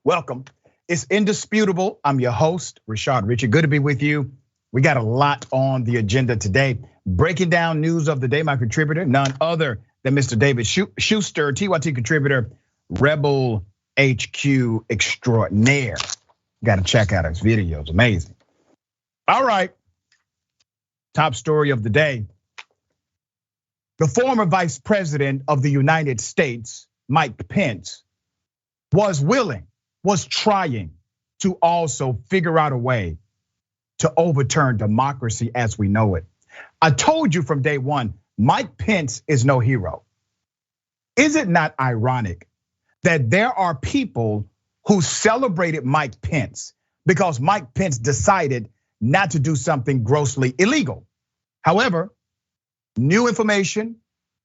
Welcome. It's Indisputable. I'm your host, Richey. Good to be with you. We got a lot on the agenda today. Breaking down news of the day, my contributor, none other than Mr. David Shuster, TYT contributor, Rebel HQ extraordinaire. Got to check out his videos, amazing. All right, top story of the day. The former vice president of the United States, Mike Pence, was trying to also figure out a way to overturn democracy as we know it. I told you from day one, Mike Pence is no hero. Is it not ironic that there are people who celebrated Mike Pence because Mike Pence decided not to do something grossly illegal? However, new information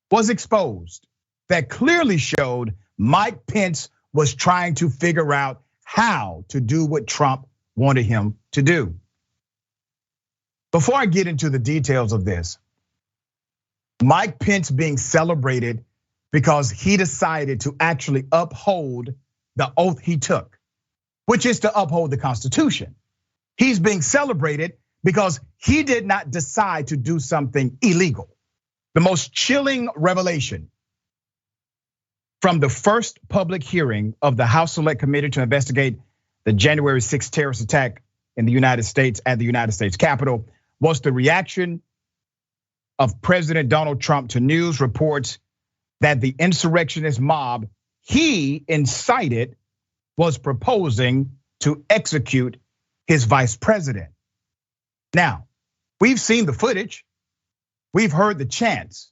was exposed that clearly showed Mike Pence was trying to figure out how to do what Trump wanted him to do. Before I get into the details of this, Mike Pence being celebrated because he decided to actually uphold the oath he took, which is to uphold the Constitution. He's being celebrated because he did not decide to do something illegal. The most chilling revelation from the first public hearing of the House Select Committee to investigate the January 6th terrorist attack in the United States at the United States Capitol was the reaction of President Donald Trump to news reports that the insurrectionist mob he incited was proposing to execute his vice president. Now, we've seen the footage. We've heard the chants,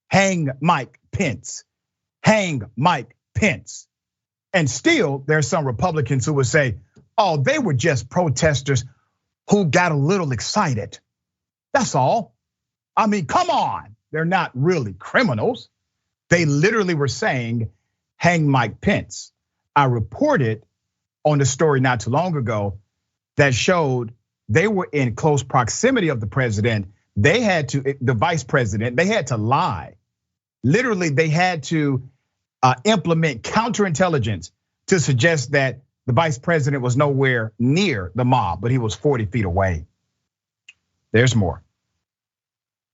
hang Mike Pence, hang Mike Pence. And still, there's some Republicans who would say, oh, they were just protesters who got a little excited. That's all. I mean, come on. They're not really criminals. They literally were saying, hang Mike Pence. I reported on the story not too long ago that showed they were in close proximity of the president. They had to, the vice president, they had to lie. Literally, they had to implement counterintelligence to suggest that the vice president was nowhere near the mob, but he was 40 feet away. There's more.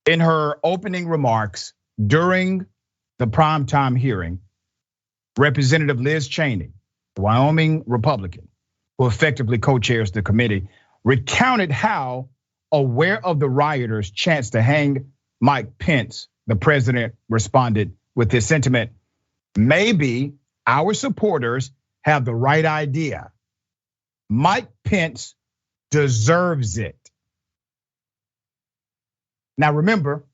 In her opening remarks during the primetime hearing, Representative Liz Cheney, the Wyoming Republican, who effectively co-chairs the committee, recounted how, aware of the rioters' chance to hang Mike Pence, the president responded with this sentiment: maybe our supporters have the right idea. Mike Pence deserves it. Now remember,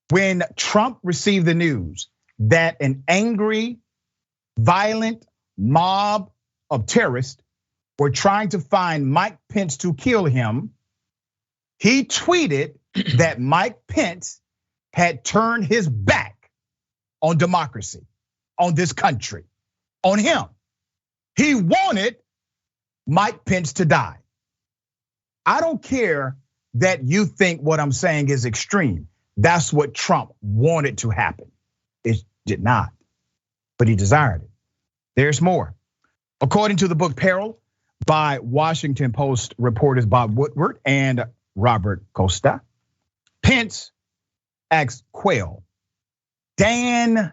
when Trump received the news that an angry, violent mob of terrorists were trying to find Mike Pence to kill him, he tweeted that Mike Pence had turned his back on democracy, on this country, on him. He wanted Mike Pence to die. I don't care that you think what I'm saying is extreme. That's what Trump wanted to happen. It did not, but he desired it. There's more. According to the book Peril by Washington Post reporters Bob Woodward and Robert Costa, Pence asked Quyale, damn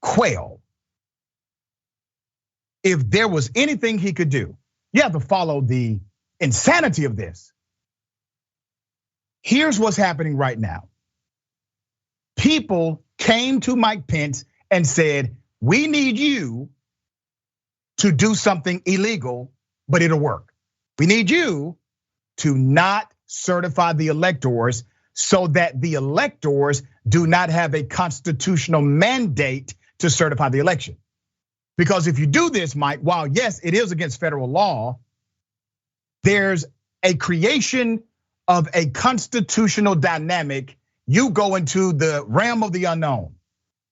Quyale, if there was anything he could do. You have to follow the insanity of this. Here's what's happening right now. People came to Mike Pence and said, we need you to do something illegal, but it'll work. We need you to not certify the electors so that the electors do not have a constitutional mandate to certify the election. Because if you do this, Mike, while yes, it is against federal law, there's a creation of a constitutional dynamic. You go into the realm of the unknown.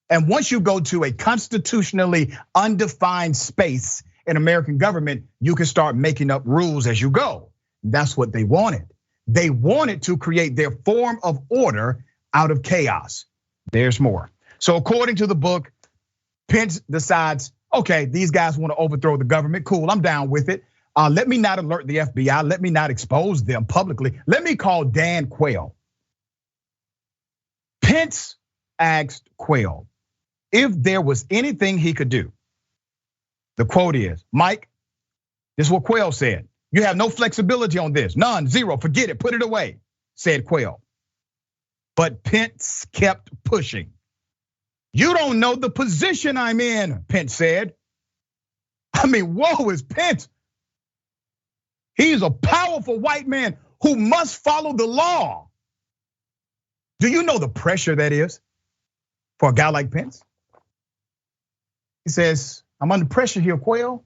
And once you go to a constitutionally undefined space in American government, you can start making up rules as you go. That's what they wanted. They wanted to create their form of order out of chaos. There's more. So according to the book, Pence decides Okay, these guys want to overthrow the government. Cool, I'm down with it. Let me not alert the FBI. Let me not expose them publicly. Let me call Dan Quayle. Pence asked Quayle if there was anything he could do. The quote is, Mike, this is what Quayle said. You have no flexibility on this. None, zero, forget it, put it away, said Quayle. But Pence kept pushing. You don't know the position I'm in, Pence said. I mean, whoa, is Pence. He's a powerful white man who must follow the law. Do you know the pressure that is for a guy like Pence? He says, I'm under pressure here, Quayle.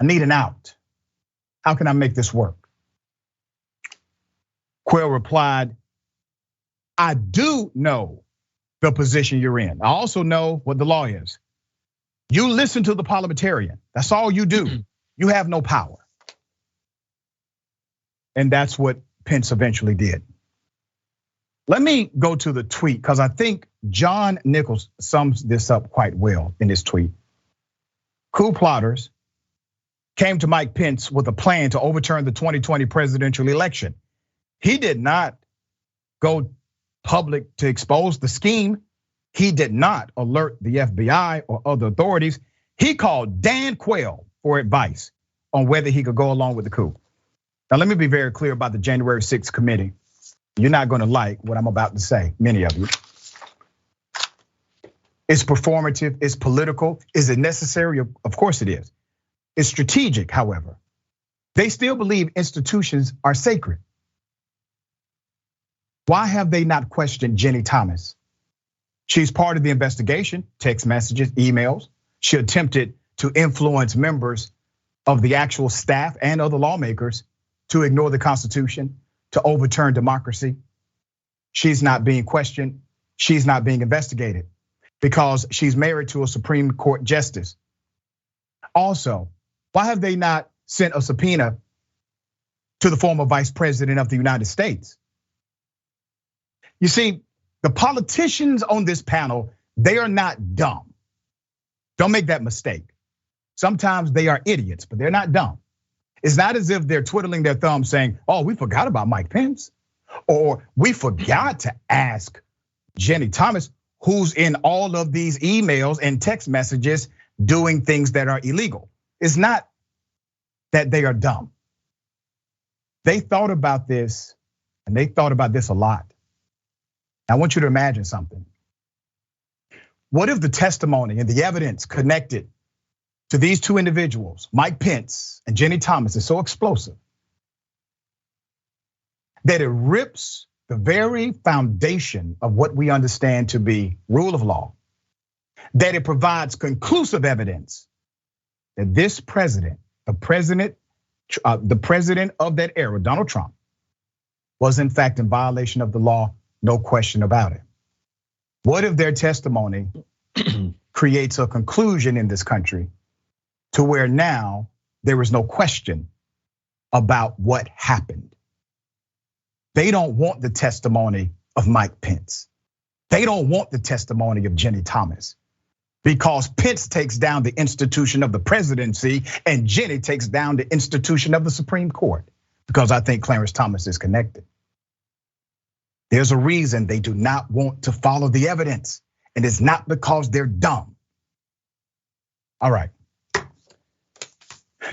I need an out. How can I make this work? Quayle replied, I do know the position you're in. I also know what the law is. You listen to the parliamentarian. That's all you do. You have no power. And that's what Pence eventually did. Let me go to the tweet because I think John Nichols sums this up quite well in his tweet. Coup plotters came to Mike Pence with a plan to overturn the 2020 presidential election. He did not go public to expose the scheme. He did not alert the FBI or other authorities. He called Dan Quayle for advice on whether he could go along with the coup. Now, let me be very clear about the January 6th committee. You're not gonna like what I'm about to say, many of you. It's performative, it's political. Is it necessary? Of course it is. It's strategic, however. They still believe institutions are sacred. Why have they not questioned Jenny Thomas? She's part of the investigation, text messages, emails. She attempted to influence members of the actual staff and other lawmakers to ignore the Constitution, to overturn democracy. She's not being questioned. She's not being investigated because she's married to a Supreme Court justice. Also, why have they not sent a subpoena to the former vice president of the United States? You see, the politicians on this panel, they are not dumb. Don't make that mistake. Sometimes they are idiots, but they're not dumb. It's not as if they're twiddling their thumbs saying, oh, we forgot about Mike Pence. Or we forgot to ask Jenny Thomas, who's in all of these emails and text messages doing things that are illegal. It's not that they are dumb. They thought about this, and they thought about this a lot. I want you to imagine something. What if the testimony and the evidence connected to these two individuals, Mike Pence and Jenny Thomas, is so explosive that it rips the very foundation of what we understand to be rule of law, that it provides conclusive evidence that this president, the president of that era, Donald Trump, was in fact in violation of the law, no question about it. What if their testimony creates a conclusion in this country to where now there is no question about what happened? They don't want the testimony of Mike Pence. They don't want the testimony of Jenny Thomas because Pence takes down the institution of the presidency and Jenny takes down the institution of the Supreme Court because I think Clarence Thomas is connected. There's a reason they do not want to follow the evidence, and it's not because they're dumb. All right.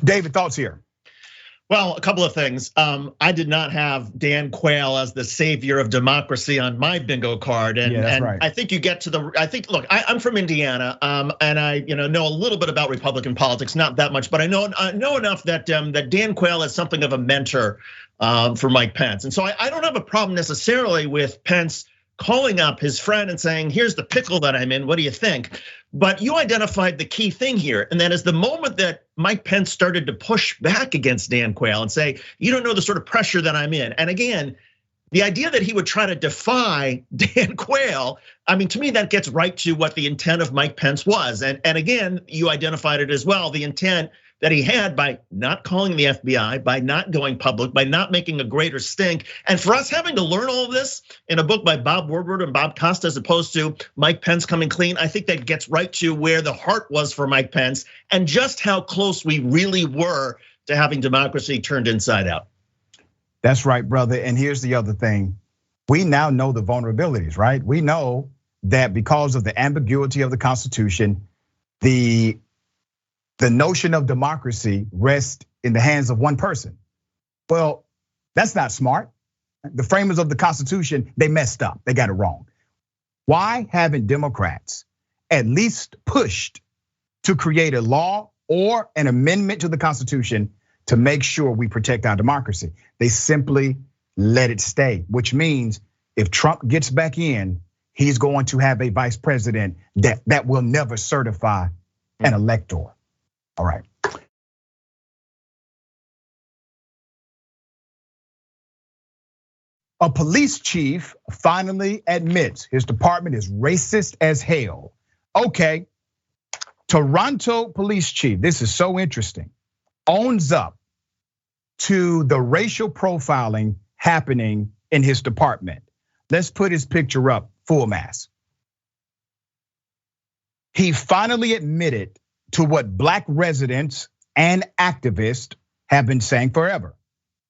David, thoughts here? Well, a couple of things. I did not have Dan Quayle as the savior of democracy on my bingo card, and, yeah, that's right. I think you get to the. I think, look, I'm from Indiana, and I know a little bit about Republican politics, not that much, but I know enough that that Dan Quayle is something of a mentor for Mike Pence, and so I don't have a problem necessarily with Pence calling up his friend and saying, here's the pickle that I'm in, what do you think? But you identified the key thing here, and that is the moment that Mike Pence started to push back against Dan Quayle and say, you don't know the sort of pressure that I'm in. And again, the idea that he would try to defy Dan Quayle, I mean, to me, that gets right to what the intent of Mike Pence was. And again, you identified it as well. The intent that he had by not calling the FBI, by not going public, by not making a greater stink. And for us having to learn all of this in a book by Bob Woodward and Bob Costa, as opposed to Mike Pence coming clean, I think that gets right to where the heart was for Mike Pence and just how close we really were to having democracy turned inside out. That's right, brother. And here's the other thing. We now know the vulnerabilities, right? We know that because of the ambiguity of the Constitution, the notion of democracy rests in the hands of one person. Well, that's not smart. The framers of the Constitution, they messed up. They got it wrong. Why haven't Democrats at least pushed to create a law or an amendment to the Constitution to make sure we protect our democracy? They simply let it stay, which means if Trump gets back in, he's going to have a vice president that will never certify an elector. All right. A police chief finally admits his department is racist as hell. Okay, Toronto police chief, this is so interesting, owns up to the racial profiling happening in his department. Let's put his picture up, full mass. He finally admitted to what Black residents and activists have been saying forever,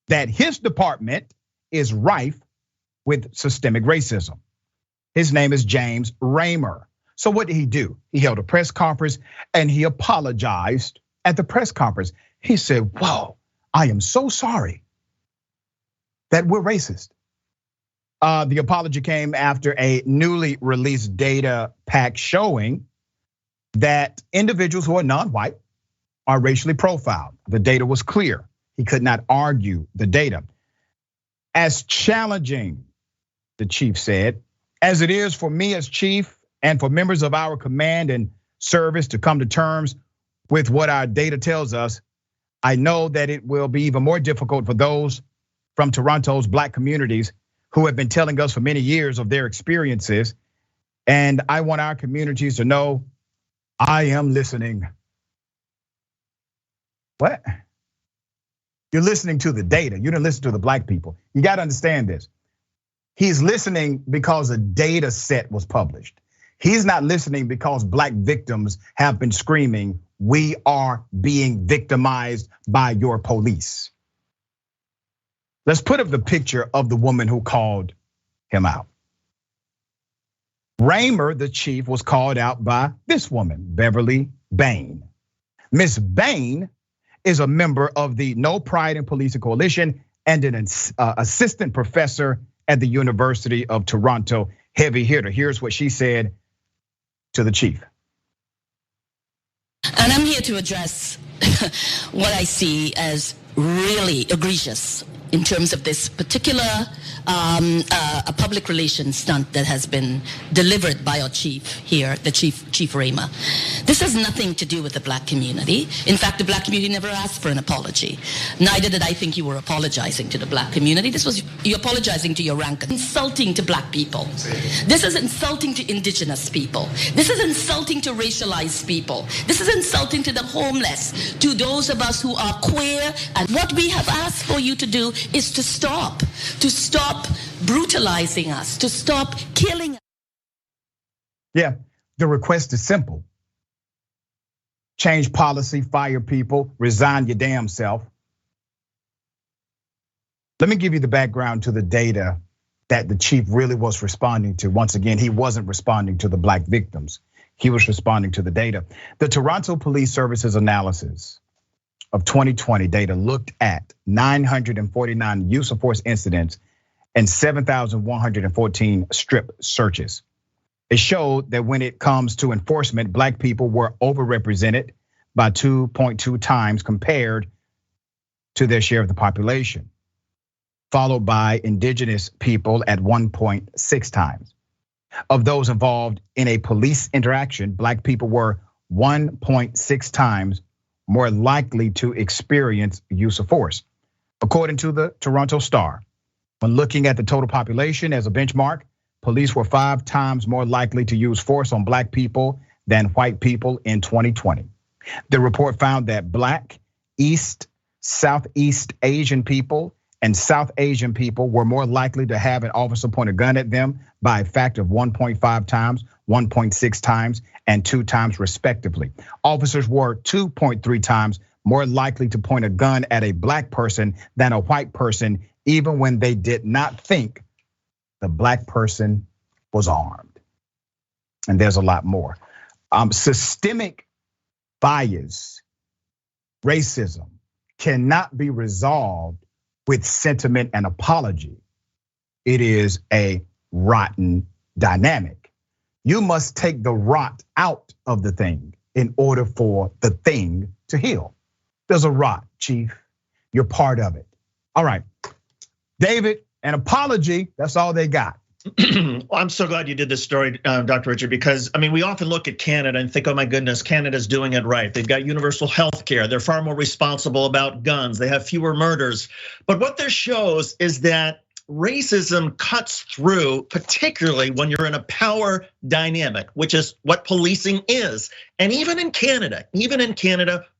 that his department is rife with systemic racism. His name is James Raymer. So what did he do? He held a press conference and he apologized at the press conference. He said, "Whoa, I am so sorry that we're racist." The apology came after a newly released data pack showing that individuals who are non-white are racially profiled. The data was clear. He could not argue the data. As challenging, the chief said, as it is for me as chief and for members of our command and service to come to terms with what our data tells us, I know that it will be even more difficult for those from Toronto's Black communities who have been telling us for many years of their experiences. And I want our communities to know I am listening. What? You're listening to the data. You didn't listen to the Black people. You got to understand this. He's listening because a data set was published. He's not listening because Black victims have been screaming, "We are being victimized by your police." Let's put up the picture of the woman who called him out. Raymer, the chief, was called out by this woman, Beverly Bain. Miss Bain is a member of the No Pride in Policing Coalition and an assistant professor at the University of Toronto. Heavy hitter. Here's what she said to the chief. And I'm here to address what I see as really egregious in terms of this particular a public relations stunt that has been delivered by our chief here, the Chief Raymer. This has nothing to do with the Black community. In fact, the Black community never asked for an apology. Neither did I think you were apologizing to the Black community. This was you apologizing to your rank, insulting to Black people. This is insulting to indigenous people. This is insulting to racialized people. This is insulting to the homeless, to those of us who are queer. And what we have asked for you to do is to stop brutalizing us, to stop killing us. Yeah, the request is simple. Change policy, fire people, resign your damn self. Let me give you the background to the data that the chief really was responding to. Once again, he wasn't responding to the Black victims. He was responding to the data. The Toronto Police Service's analysis of 2020 data looked at 949 use of force incidents and 7,114 strip searches. It showed that when it comes to enforcement, Black people were overrepresented by 2.2 times compared to their share of the population, followed by indigenous people at 1.6 times. Of those involved in a police interaction, Black people were 1.6 times more likely to experience use of force. According to the Toronto Star, when looking at the total population as a benchmark, police were 5 times more likely to use force on Black people than white people in 2020. The report found that Black, East, Southeast Asian people and South Asian people were more likely to have an officer point a gun at them by a factor of 1.5 times, 1.6 times, and 2 times respectively. Officers were 2.3 times more likely to point a gun at a Black person than a white person, even when they did not think the Black person was armed. And there's a lot more. Systemic bias, racism cannot be resolved with sentiment and apology. It is a rotten dynamic. You must take the rot out of the thing in order for the thing to heal. There's a rot, Chief. You're part of it. All right, David, an apology, that's all they got. Well, I'm so glad you did this story, Dr. Richey, because I mean, we often look at Canada and think, oh my goodness, Canada's doing it right. They've got universal health care. They're far more responsible about guns. They have fewer murders. But what this shows is that racism cuts through, particularly when you're in a power dynamic, which is what policing is. And even in Canada,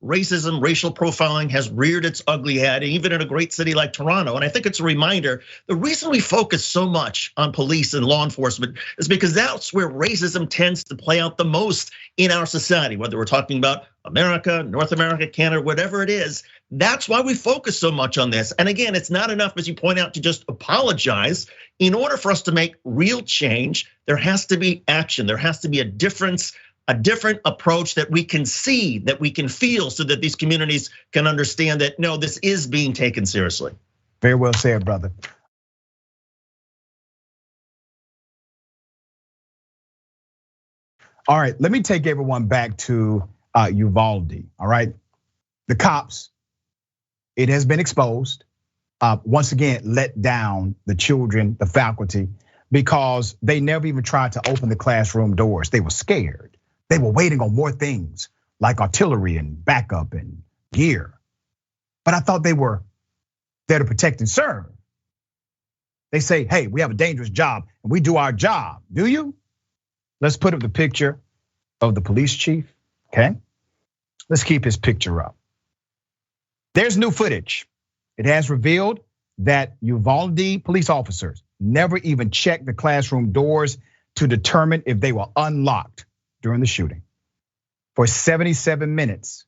racism, racial profiling has reared its ugly head, even in a great city like Toronto. And I think it's a reminder, the reason we focus so much on police and law enforcement is because that's where racism tends to play out the most in our society, whether we're talking about America, North America, Canada, whatever it is. That's why we focus so much on this. And again, it's not enough, as you point out, to just apologize. In order for us to make real change, there has to be action. There has to be a different approach that we can see, that we can feel, so that these communities can understand that, no, this is being taken seriously. Very well said, brother. All right, let me take everyone back to Uvalde, all right? The cops, it has been exposed, once again, let down the children, the faculty, because they never even tried to open the classroom doors. They were scared. They were waiting on more things like artillery and backup and gear. But I thought they were there to protect and serve. They say, hey, we have a dangerous job and we do our job. Do you? Let's put up the picture of the police chief, okay? Let's keep his picture up. There's new footage. It has revealed that Uvalde police officers never even checked the classroom doors to determine if they were unlocked during the shooting. For 77 minutes,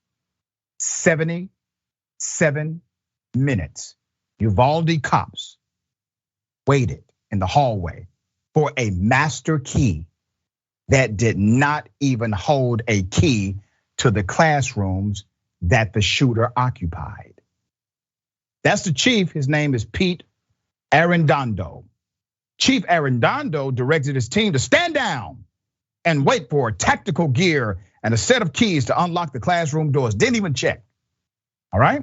77 minutes, Uvalde cops waited in the hallway for a master key that did not even hold a key to the classrooms that the shooter occupied. That's the chief. His name is Pete Arredondo. Chief Arredondo directed his team to stand down and wait for tactical gear and a set of keys to unlock the classroom doors. Didn't even check. All right.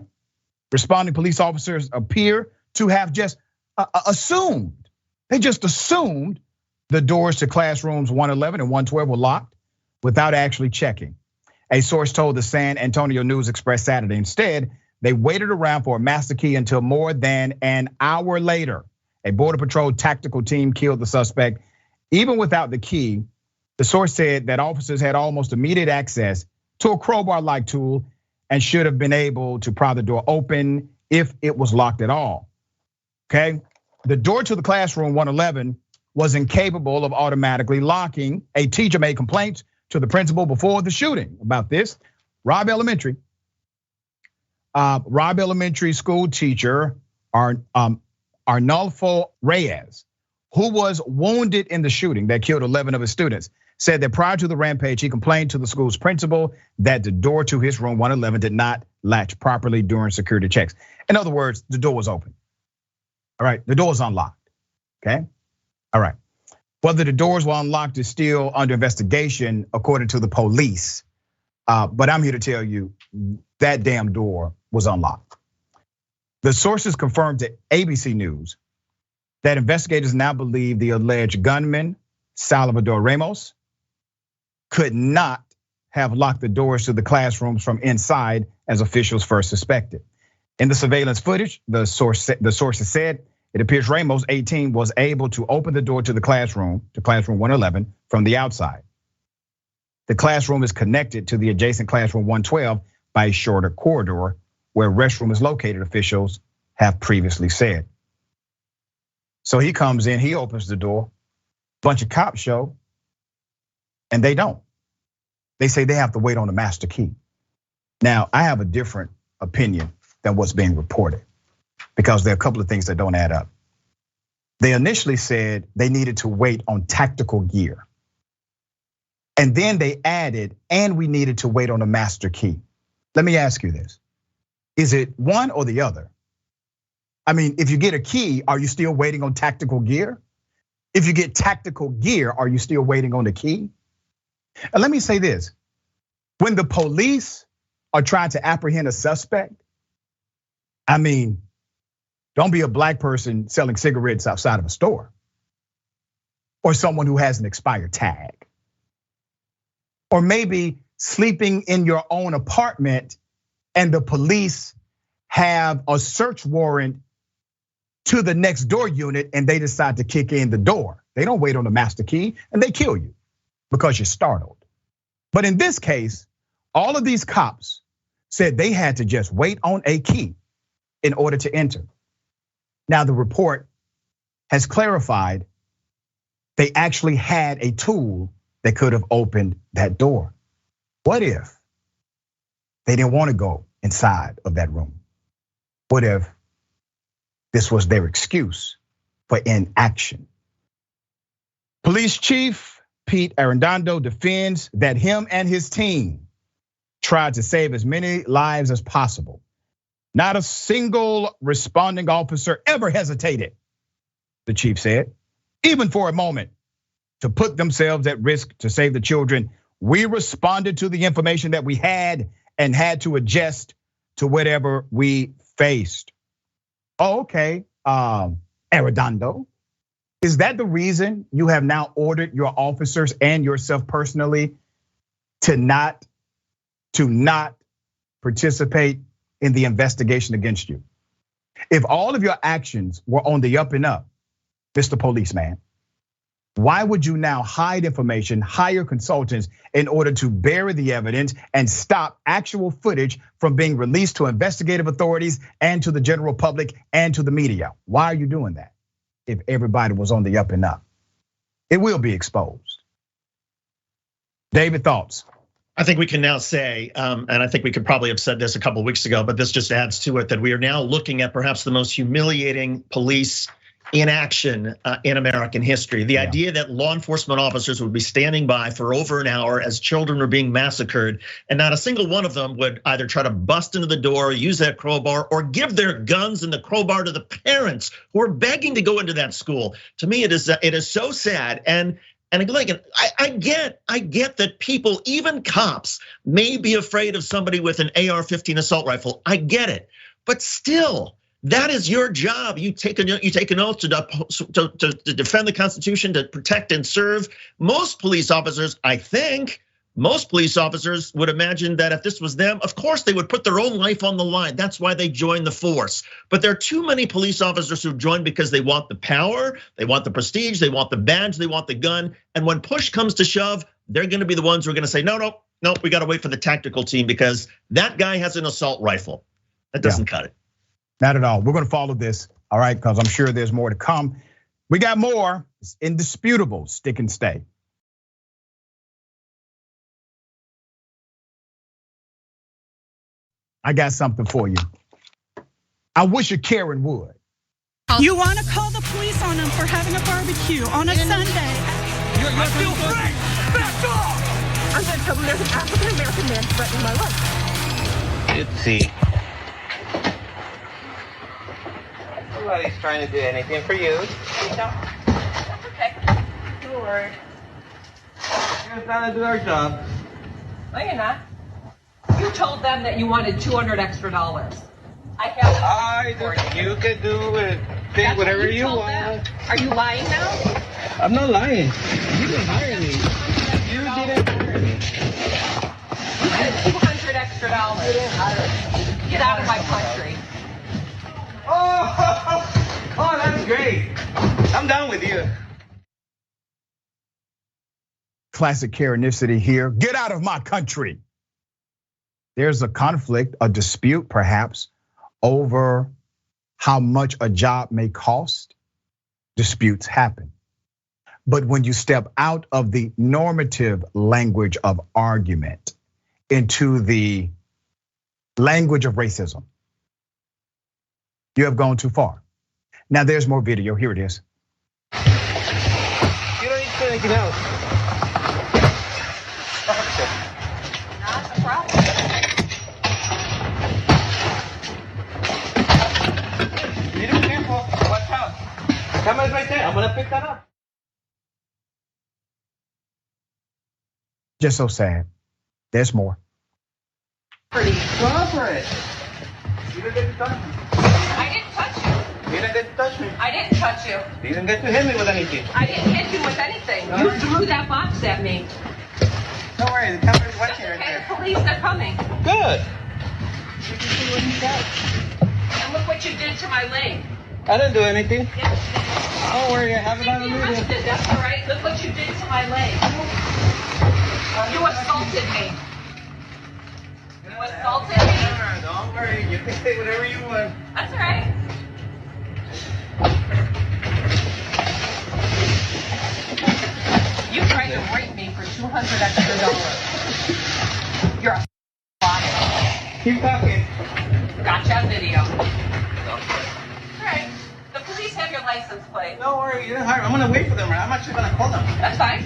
Responding police officers appear to have just assumed. They just assumed the doors to classrooms 111 and 112 were locked without actually checking. A source told the San Antonio News Express Saturday. Instead, they waited around for a master key until more than an hour later. A Border Patrol tactical team killed the suspect. Even without the key, the source said that officers had almost immediate access to a crowbar-like tool and should have been able to pry the door open if it was locked at all. Okay, the door to the classroom 111 was incapable of automatically locking. A teacher made complaints to the principal before the shooting about this. Robb Elementary school teacher Arnulfo Reyes, who was wounded in the shooting that killed 11 of his students, said that prior to the rampage, he complained to the school's principal that the door to his room 111 did not latch properly during security checks. In other words, the door was open. All right, the door was unlocked, okay? All right, whether the doors were unlocked is still under investigation according to the police. But I'm here to tell you that damn door was unlocked. The sources confirmed to ABC News that investigators now believe the alleged gunman, Salvador Ramos, could not have locked the doors to the classrooms from inside as officials first suspected. In the surveillance footage, the sources said it appears Ramos, 18, was able to open the door to the classroom 111 from the outside. The classroom is connected to the adjacent classroom 112 by a shorter corridor where restroom is located, officials have previously said. So he comes in, he opens the door, bunch of cops show, and they don't. They say they have to wait on the master key. Now, I have a different opinion than what's being reported because there are a couple of things that don't add up. They initially said they needed to wait on tactical gear. And then they added, and we needed to wait on a master key. Let me ask you this. Is it one or the other? I mean, if you get a key, are you still waiting on tactical gear? If you get tactical gear, are you still waiting on the key? And let me say this. When the police are trying to apprehend a suspect, I mean, don't be a black person selling cigarettes outside of a store or someone who has an expired tag. Or maybe sleeping in your own apartment and the police have a search warrant to the next door unit and they decide to kick in the door. They don't wait on the master key and they kill you because you're startled. But in this case, all of these cops said they had to just wait on a key in order to enter. Now the report has clarified they actually had a tool that could have opened that door. What if they didn't want to go inside of that room? What if this was their excuse for inaction? Police Chief Pete Arredondo defends that him and his team tried to save as many lives as possible. Not a single responding officer ever hesitated, the chief said, even for a moment, to put themselves at risk to save the children. We responded to the information that we had and had to adjust to whatever we faced. Oh, okay, Arredondo, is that the reason you have now ordered your officers and yourself personally to not participate in the investigation against you? If all of your actions were on the up and up, Mr. Policeman, why would you now hide information, hire consultants in order to bury the evidence and stop actual footage from being released to investigative authorities and to the general public and to the media? Why are you doing that if everybody was on the up and up? It will be exposed. David, thoughts? I think we can now say, and I think we could probably have said this a couple of weeks ago, but this just adds to it, that we are now looking at perhaps the most humiliating police inaction in American history. The idea that law enforcement officers would be standing by for over an hour as children were being massacred, and not a single one of them would either try to bust into the door, use that crowbar, or give their guns and the crowbar to the parents who are begging to go into that school. To me, it is so sad. And again, I get that people, even cops, may be afraid of somebody with an AR-15 assault rifle. I get it, but still, that is your job. You take an oath to defend the Constitution, to protect and serve. Most police officers, I think, would imagine that if this was them, of course they would put their own life on the line. That's why they joined the force. But there are too many police officers who join because they want the power, they want the prestige, they want the badge, they want the gun. And when push comes to shove, they're gonna be the ones who are gonna say, no, we gotta wait for the tactical team because that guy has an assault rifle. That doesn't cut it. Not at all. We're gonna follow this, all right, because I'm sure there's more to come. We got more. It's indisputable. Stick and stay. I got something for you. I wish a Karen would. You want to call the police on them for having a barbecue on a Sunday? I feel free. Back off! I'm going to tell them there's an African-American man threatening my life. Let's see. Nobody's trying to do anything for you. No. Okay. Don't worry. We're just trying to do our job. No, you're not. You told them that you wanted $200 extra. I have for you. You can do it. Think whatever you want. Them. Are you lying now? I'm not lying. You didn't hire me. You didn't hire me. You said $200 extra. You didn't hire me. Get out of my country. Oh, that's great. I'm done with you. classic Karenicity here. Get out of my country. There's a conflict, a dispute perhaps, over how much a job may cost. Disputes happen. But when you step out of the normative language of argument into the language of racism, you have gone too far. Now there's more video, here it is. You don't need to do anything else. Not a problem. You need to be careful. Watch out. The camera's right there. I'm gonna pick that up. Just so sad. There's more. Pretty. Go for it. You didn't get to touch me. I didn't touch you. You didn't get to touch me. I didn't touch you. You didn't get to hit me with anything. I didn't hit you with anything. You threw that box at me. Don't worry, the camera's That's watching right okay, there. the police, they're coming. Good. You can see what he said. And look what you did to my leg. I didn't do anything. Yes. Don't worry, I have it on the You video. arrested, that's all right. Look what you did to my leg. You assaulted me. You assaulted me. Don't worry, you can say whatever you want. That's all right. You tried to rape me for $200 extra. You're a liar. Keep talking. Gotcha video. All right. The police have your license plate. Don't worry, you didn't hire. I'm gonna wait for them. I'm actually gonna call them. That's fine.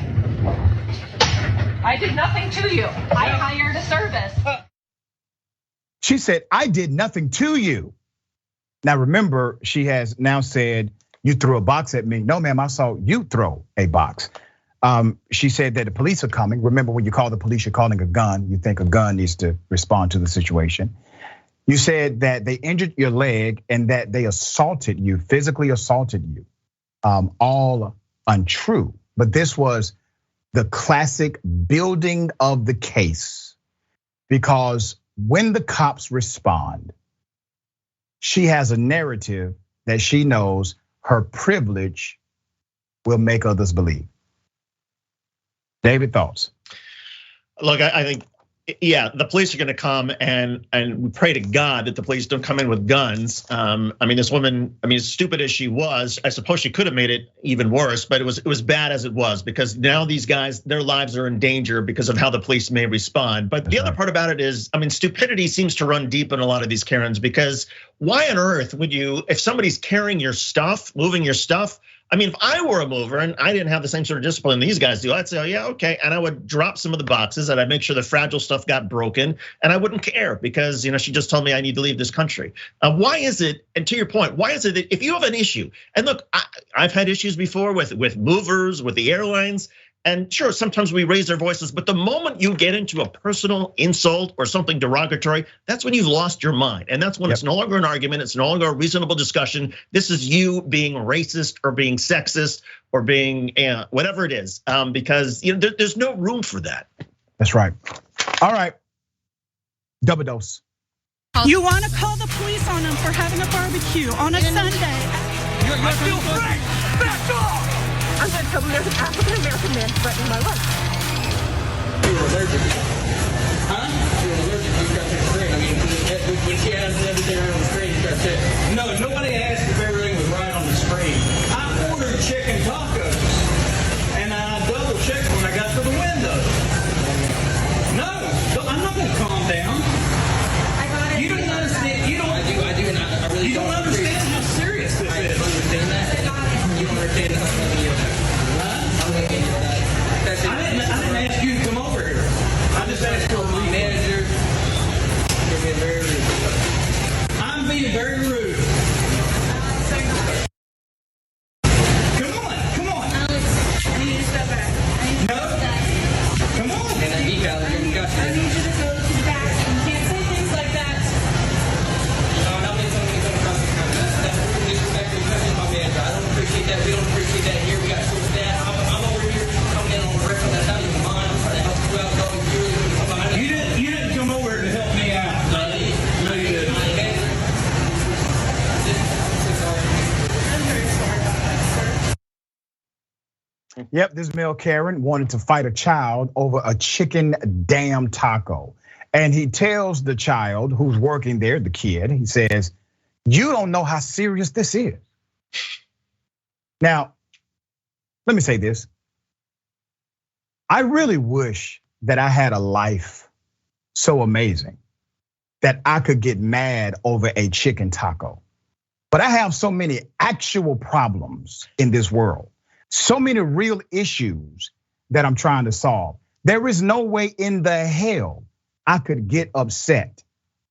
I did nothing to you. I hired a service. She said, I did nothing to you. Now remember, she has now said, you threw a box at me. No, ma'am, I saw you throw a box. She said that the police are coming. Remember, when you call the police, you're calling a gun. You think a gun needs to respond to the situation. You said that they injured your leg and that they assaulted you, physically assaulted you. All untrue. But this was the classic building of the case, because when the cops respond, she has a narrative that she knows her privilege will make others believe. David, thoughts? Look, I think, yeah, the police are gonna come, and we pray to God that the police don't come in with guns. I mean, this woman, I mean, as stupid as she was, I suppose she could have made it even worse, but it was bad as it was, because now these guys, their lives are in danger because of how the police may respond. But the other part about it is, I mean, stupidity seems to run deep in a lot of these Karens, because why on earth would you, if somebody's carrying your stuff, moving your stuff, I mean, if I were a mover and I didn't have the same sort of discipline these guys do, I'd say, oh yeah, okay. And I would drop some of the boxes and I'd make sure the fragile stuff got broken, and I wouldn't care, because she just told me I need to leave this country. Why is it, and to your point, why is it that if you have an issue, and look, I've had issues before with movers, with the airlines, and sure, sometimes we raise our voices, but the moment you get into a personal insult or something derogatory, that's when you've lost your mind. And that's when it's no longer an argument, it's no longer a reasonable discussion. This is you being racist or being sexist or being whatever it is, because there's no room for that. That's right. All right, double dose. You want to call the police on them for having a barbecue on a Sunday. I feel free! Back off! I'm going to tell them there's an African-American man threatening my life. You were allergic. Huh? You were allergic. You got to the screen. I mean, when she has everything right on the screen, you got to. No, nobody asked if everything was right on the screen. I ordered chicken tacos, and I double checked when I got to the window. No, I'm not going to calm down. I got it. You don't understand. You don't. I do. And I really you don't understand how serious this is. I understand that. You don't understand how funny you are. Huh? I Yep, this male Karen wanted to fight a child over a chicken damn taco. And he tells the child who's working there, the kid, he says, "You don't know how serious this is." Now, let me say this. I really wish that I had a life so amazing that I could get mad over a chicken taco. But I have so many actual problems in this world, so many real issues that I'm trying to solve. There is no way in the hell I could get upset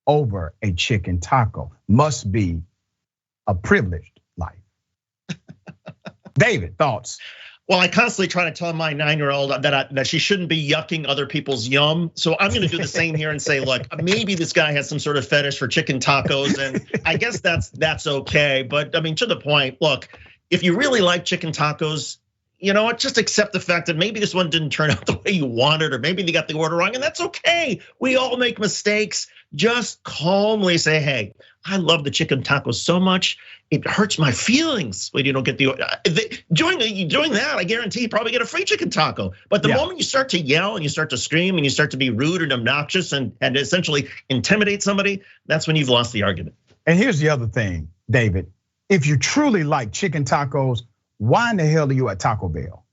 over a chicken taco. Must be a privileged life. David, thoughts? Well, I constantly try to tell my 9-year-old that she shouldn't be yucking other people's yum. So I'm gonna do the same here and say, look, maybe this guy has some sort of fetish for chicken tacos, and I guess that's okay. But I mean, to the point, look, if you really like chicken tacos, you know what, just accept the fact that maybe this one didn't turn out the way you wanted, or maybe they got the order wrong, and that's okay. We all make mistakes. Just calmly say, hey, I love the chicken tacos so much, it hurts my feelings when you don't get doing that. I guarantee you probably get a free chicken taco. But the moment you start to yell and you start to scream and you start to be rude and obnoxious and essentially intimidate somebody, that's when you've lost the argument. And here's the other thing, David. If you truly like chicken tacos, why in the hell are you at Taco Bell?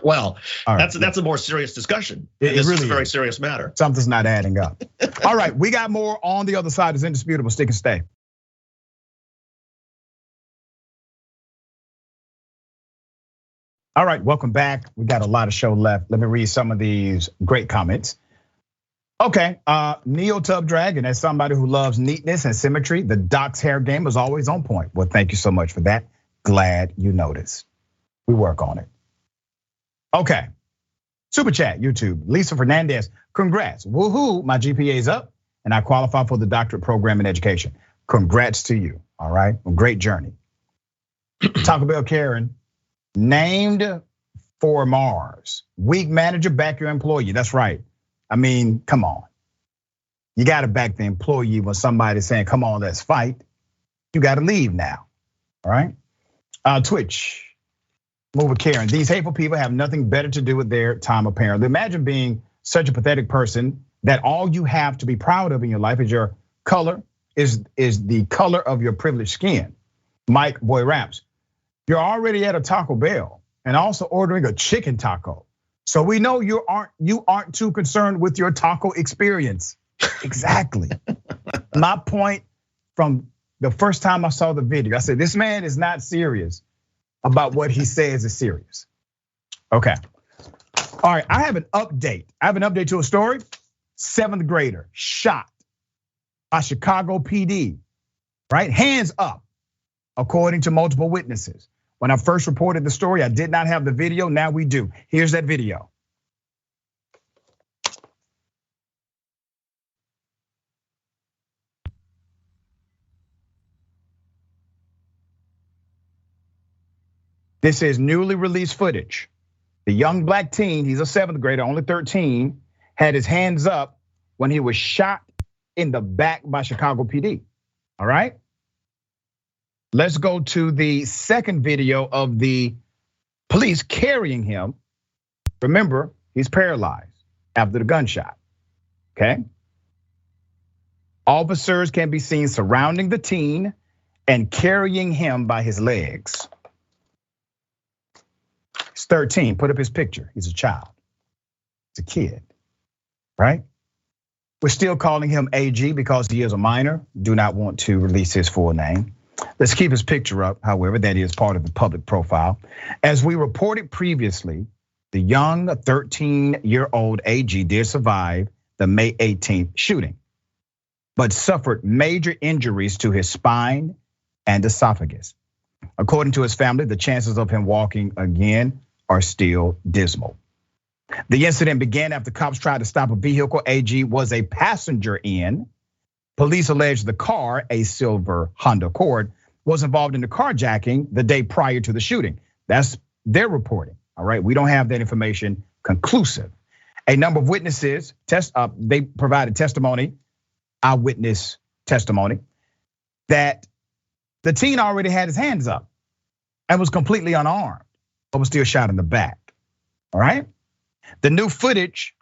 Well, right. That's a more serious discussion. This really is a very serious matter. Something's not adding up. All right, we got more on the other side. It's Indisputable. Stick and stay. All right, welcome back. We got a lot of show left. Let me read some of these great comments. Okay, Neo Tub Dragon, as somebody who loves neatness and symmetry, the Doc's hair game is always on point. Well, thank you so much for that. Glad you noticed. We work on it. Okay, Super Chat, YouTube. Lisa Fernandez, congrats. Woohoo, my GPA's up and I qualify for the doctorate program in education. Congrats to you, all right? A great journey. Taco Bell Karen, named for Mars. Weak manager, back your employee. That's right. I mean, come on. You gotta back the employee when somebody's saying, come on, let's fight. You gotta leave now, all right? Twitch, move with Karen. These hateful people have nothing better to do with their time, apparently. Imagine being such a pathetic person that all you have to be proud of in your life is your color, is the color of your privileged skin. Mike Boy Raps, you're already at a Taco Bell and also ordering a chicken taco. So we know you aren't too concerned with your taco experience. Exactly. My point from the first time I saw the video, I said, this man is not serious about what he says is serious. Okay. All right, I have an update. To a story. 7th grader shot by Chicago PD, right? Hands up, according to multiple witnesses. When I first reported the story, I did not have the video, now we do. Here's that video. This is newly released footage. The young black teen, he's a 7th grader, only 13, had his hands up when he was shot in the back by Chicago PD, all right? Let's go to the second video of the police carrying him. Remember, he's paralyzed after the gunshot, okay? Officers can be seen surrounding the teen and carrying him by his legs. He's 13, put up his picture. He's a child, he's a kid, right? We're still calling him AG because he is a minor. Do not want to release his full name. Let's keep his picture up, however, that is part of the public profile. As we reported previously, the young 13-year-old AG did survive the May 18th shooting, but suffered major injuries to his spine and esophagus. According to his family, the chances of him walking again are still dismal. The incident began after cops tried to stop a vehicle AG was a passenger in. Police allege the car, a silver Honda Accord, was involved in the carjacking the day prior to the shooting. That's their reporting, all right? We don't have that information conclusive. A number of witnesses, they provided testimony, eyewitness testimony, that the teen already had his hands up and was completely unarmed. but was still shot in the back. All right. The new footage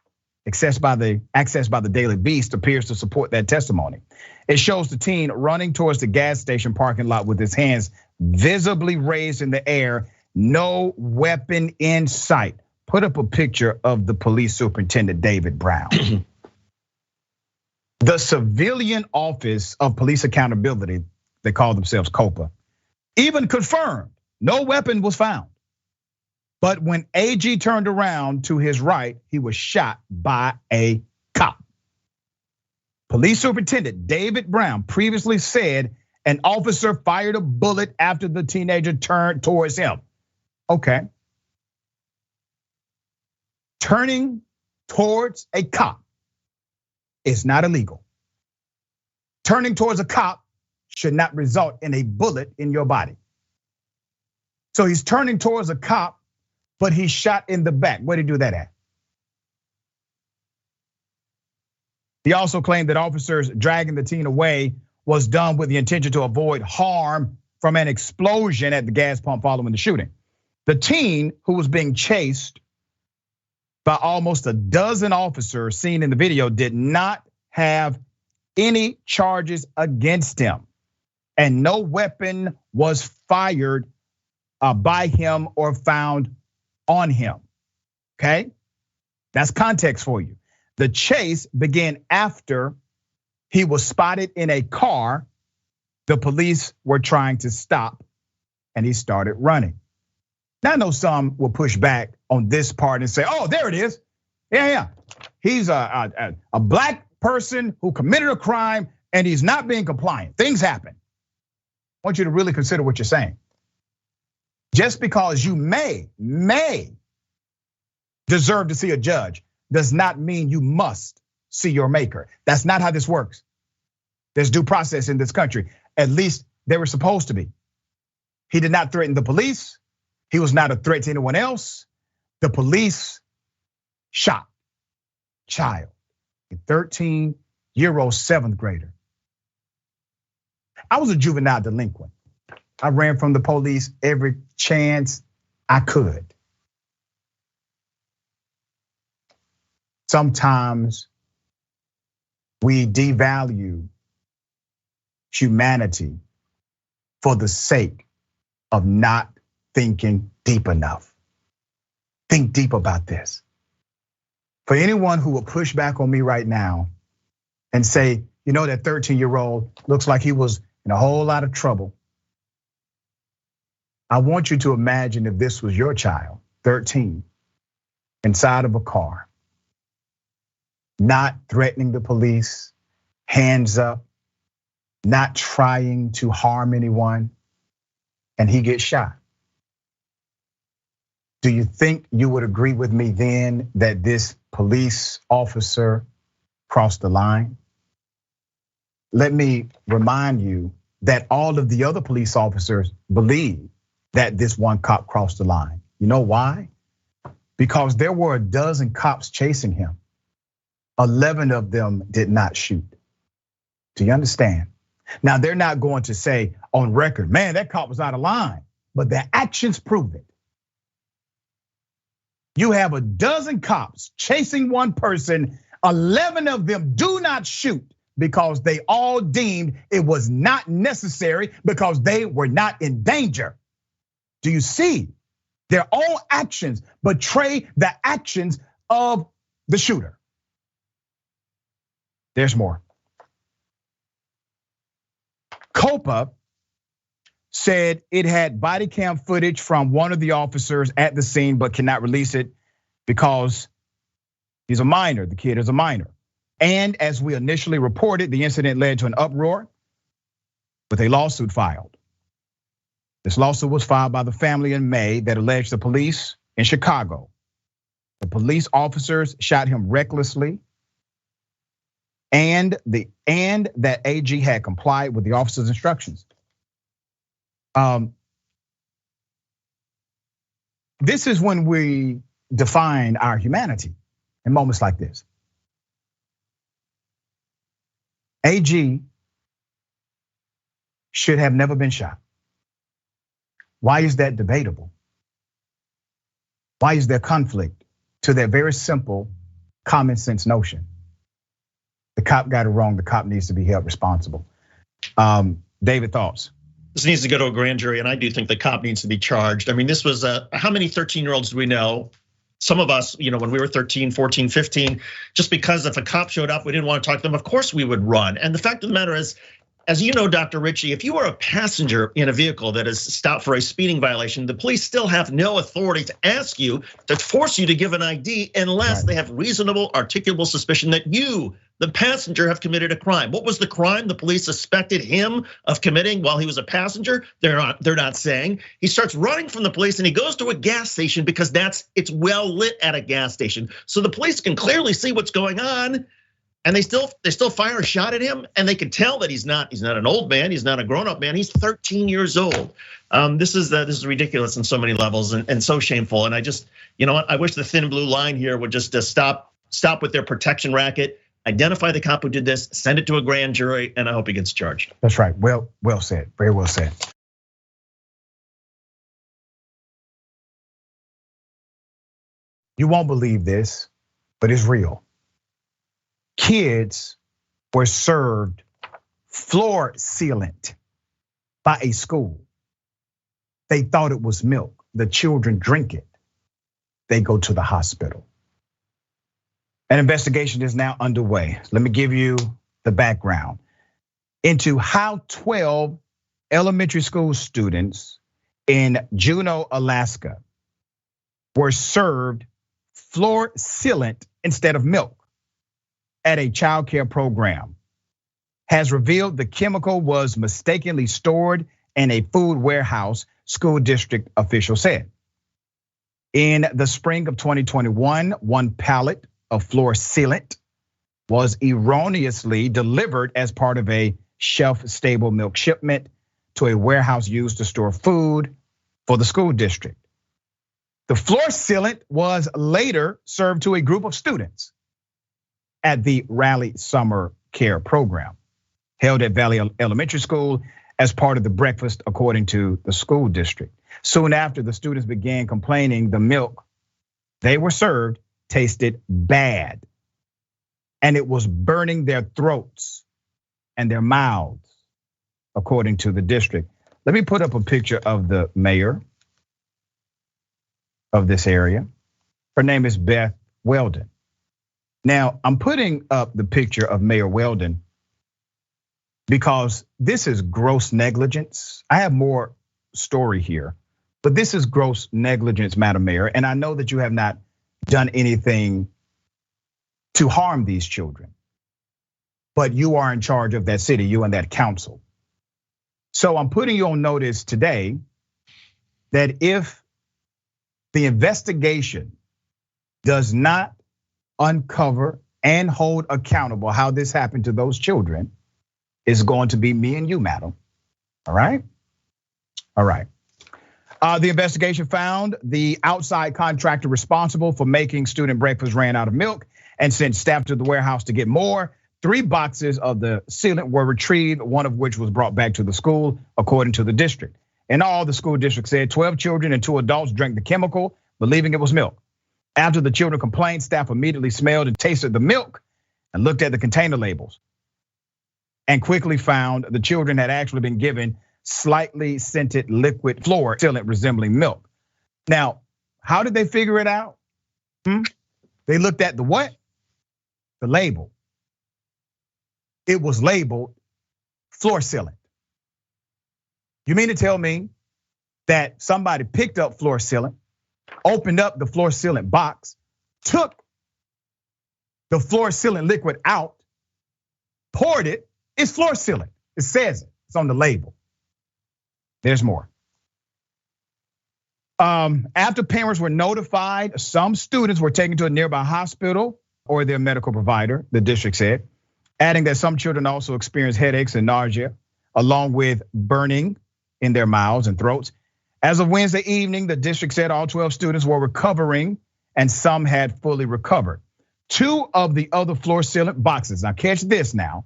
accessed by the Daily Beast appears to support that testimony. It shows the teen running towards the gas station parking lot with his hands visibly raised in the air, no weapon in sight. Put up a picture of the police superintendent, David Brown. The Civilian Office of Police Accountability, they call themselves COPA, even confirmed no weapon was found. But when AG turned around to his right, he was shot by a cop. Police Superintendent David Brown previously said an officer fired a bullet after the teenager turned towards him. Okay. Turning towards a cop is not illegal. Turning towards a cop should not result in a bullet in your body. So he's turning towards a cop, but he's shot in the back. Where did he do that at? He also claimed that officers dragging the teen away was done with the intention to avoid harm from an explosion at the gas pump following the shooting. The teen, who was being chased by almost a dozen officers seen in the video, did not have any charges against him, and no weapon was fired by him or found on him. Okay, that's context for you. The chase began after he was spotted in a car the police were trying to stop, and he started running. Now I know some will push back on this part and say, "Oh, there it is. Yeah. He's a black person who committed a crime and he's not being compliant. Things happen." I want you to really consider what you're saying. Just because you may deserve to see a judge does not mean you must see your maker. That's not how this works. There's due process in this country. At least they were supposed to be. He did not threaten the police. He was not a threat to anyone else. The police shot child, a 13-year-old 7th grader. I was a juvenile delinquent. I ran from the police every chance I could. Sometimes we devalue humanity for the sake of not thinking deep enough. Think deep about this. For anyone who will push back on me right now and say, you know, that 13-year-old looks like he was in a whole lot of trouble. I want you to imagine if this was your child, 13, inside of a car, not threatening the police, hands up, not trying to harm anyone, and he gets shot. Do you think you would agree with me then that this police officer crossed the line? Let me remind you that all of the other police officers believe that this one cop crossed the line. You know why? Because there were a dozen cops chasing him. 11 of them did not shoot. Do you understand? Now they're not going to say on record, man, that cop was out of line, but their actions prove it. You have a dozen cops chasing one person, 11 of them do not shoot because they all deemed it was not necessary because they were not in danger. Do you see? Their own actions betray the actions of the shooter. There's more. COPA said it had body cam footage from one of the officers at the scene, but cannot release it because he's a minor. The kid is a minor. And as we initially reported, the incident led to an uproar with a lawsuit filed. This lawsuit was filed by the family in May that alleged the police in Chicago. The police officers shot him recklessly, and that AG had complied with the officer's instructions. This is when we define our humanity in moments like this. AG should have never been shot. Why is that debatable? Why is there conflict to that very simple common sense notion? The cop got it wrong. The cop needs to be held responsible. David, thoughts? This needs to go to a grand jury, and I do think the cop needs to be charged. I mean, this was how many 13-year-olds do we know? Some of us, when we were 13, 14, 15, just because if a cop showed up, we didn't want to talk to them, of course we would run. And the fact of the matter is, as you know, Dr. Richey, if you are a passenger in a vehicle that is stopped for a speeding violation, the police still have no authority to ask you, to force you to give an ID unless they have reasonable, articulable suspicion that you, the passenger, have committed a crime. What was the crime the police suspected him of committing while he was a passenger? They're not saying. He starts running from the police and he goes to a gas station because it's well lit at a gas station. So the police can clearly see what's going on. And they still fire a shot at him, and they can tell that he's not an old man, he's not a grown-up man, he's 13 years old. This is ridiculous on so many levels and so shameful. And I just, I wish the thin blue line here would just stop with their protection racket, identify the cop who did this, send it to a grand jury, and I hope he gets charged. That's right. Well said. Very well said. You won't believe this, but it's real. Kids were served floor sealant by a school. They thought it was milk. The children drink it. They go to the hospital. An investigation is now underway. Let me give you the background into how 12 elementary school students in Juneau, Alaska were served floor sealant instead of milk at a child care program has revealed the chemical was mistakenly stored in a food warehouse, school district officials said. In the spring of 2021, one pallet of floor sealant was erroneously delivered as part of a shelf-stable milk shipment to a warehouse used to store food for the school district. The floor sealant was later served to a group of students at the Raleigh Summer Care Program, held at Valley Elementary School as part of the breakfast, according to the school district. Soon after, the students began complaining the milk they were served tasted bad, and it was burning their throats and their mouths, according to the district. Let me put up a picture of the mayor of this area. Her name is Beth Weldon. Now, I'm putting up the picture of Mayor Weldon because this is gross negligence. I have more story here, but this is gross negligence, Madam Mayor. And I know that you have not done anything to harm these children, but you are in charge of that city, you and that council. So I'm putting you on notice today that if the investigation does not uncover and hold accountable how this happened to those children, it's going to be me and you, madam. All right? All right. The investigation found the outside contractor responsible for making student breakfast ran out of milk and sent staff to the warehouse to get more. 3 boxes of the sealant were retrieved, one of which was brought back to the school, according to the district. In all, the school district said 12 children and 2 adults drank the chemical, believing it was milk. After the children complained, staff immediately smelled and tasted the milk and looked at the container labels and quickly found the children had actually been given slightly scented liquid floor sealant resembling milk. Now, how did they figure it out? They looked at the what? The label. It was labeled floor sealant. You mean to tell me that somebody picked up floor sealant, opened up the floor sealant box, took the floor sealant liquid out, poured it, it's floor sealant. It says it, it's on the label. There's more. After parents were notified, some students were taken to a nearby hospital or their medical provider, the district said, adding that some children also experienced headaches and nausea, along with burning in their mouths and throats. As of Wednesday evening, the district said all 12 students were recovering and some had fully recovered. 2 of the other floor sealant boxes, now catch this now,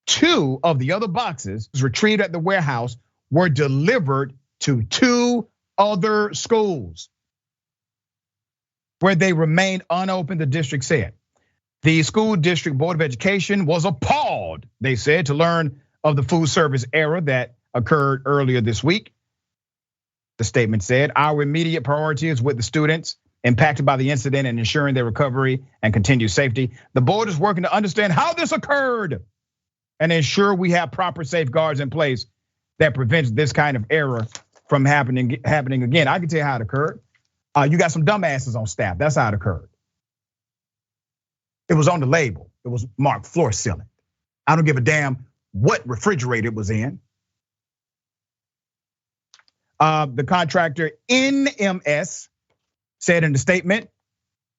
2 of the other boxes retrieved at the warehouse were delivered to 2 other schools. where they remained unopened, the district said. The school district board of education was appalled, they said, to learn of the food service error that occurred earlier this week. The statement said, our immediate priority is with the students impacted by the incident and ensuring their recovery and continued safety. The board is working to understand how this occurred and ensure we have proper safeguards in place that prevents this kind of error from happening again. I can tell you how it occurred. You got some dumbasses on staff. That's how it occurred. It was on the label. It was marked floor ceiling. I don't give a damn what refrigerator it was in. The contractor NMS said in the statement,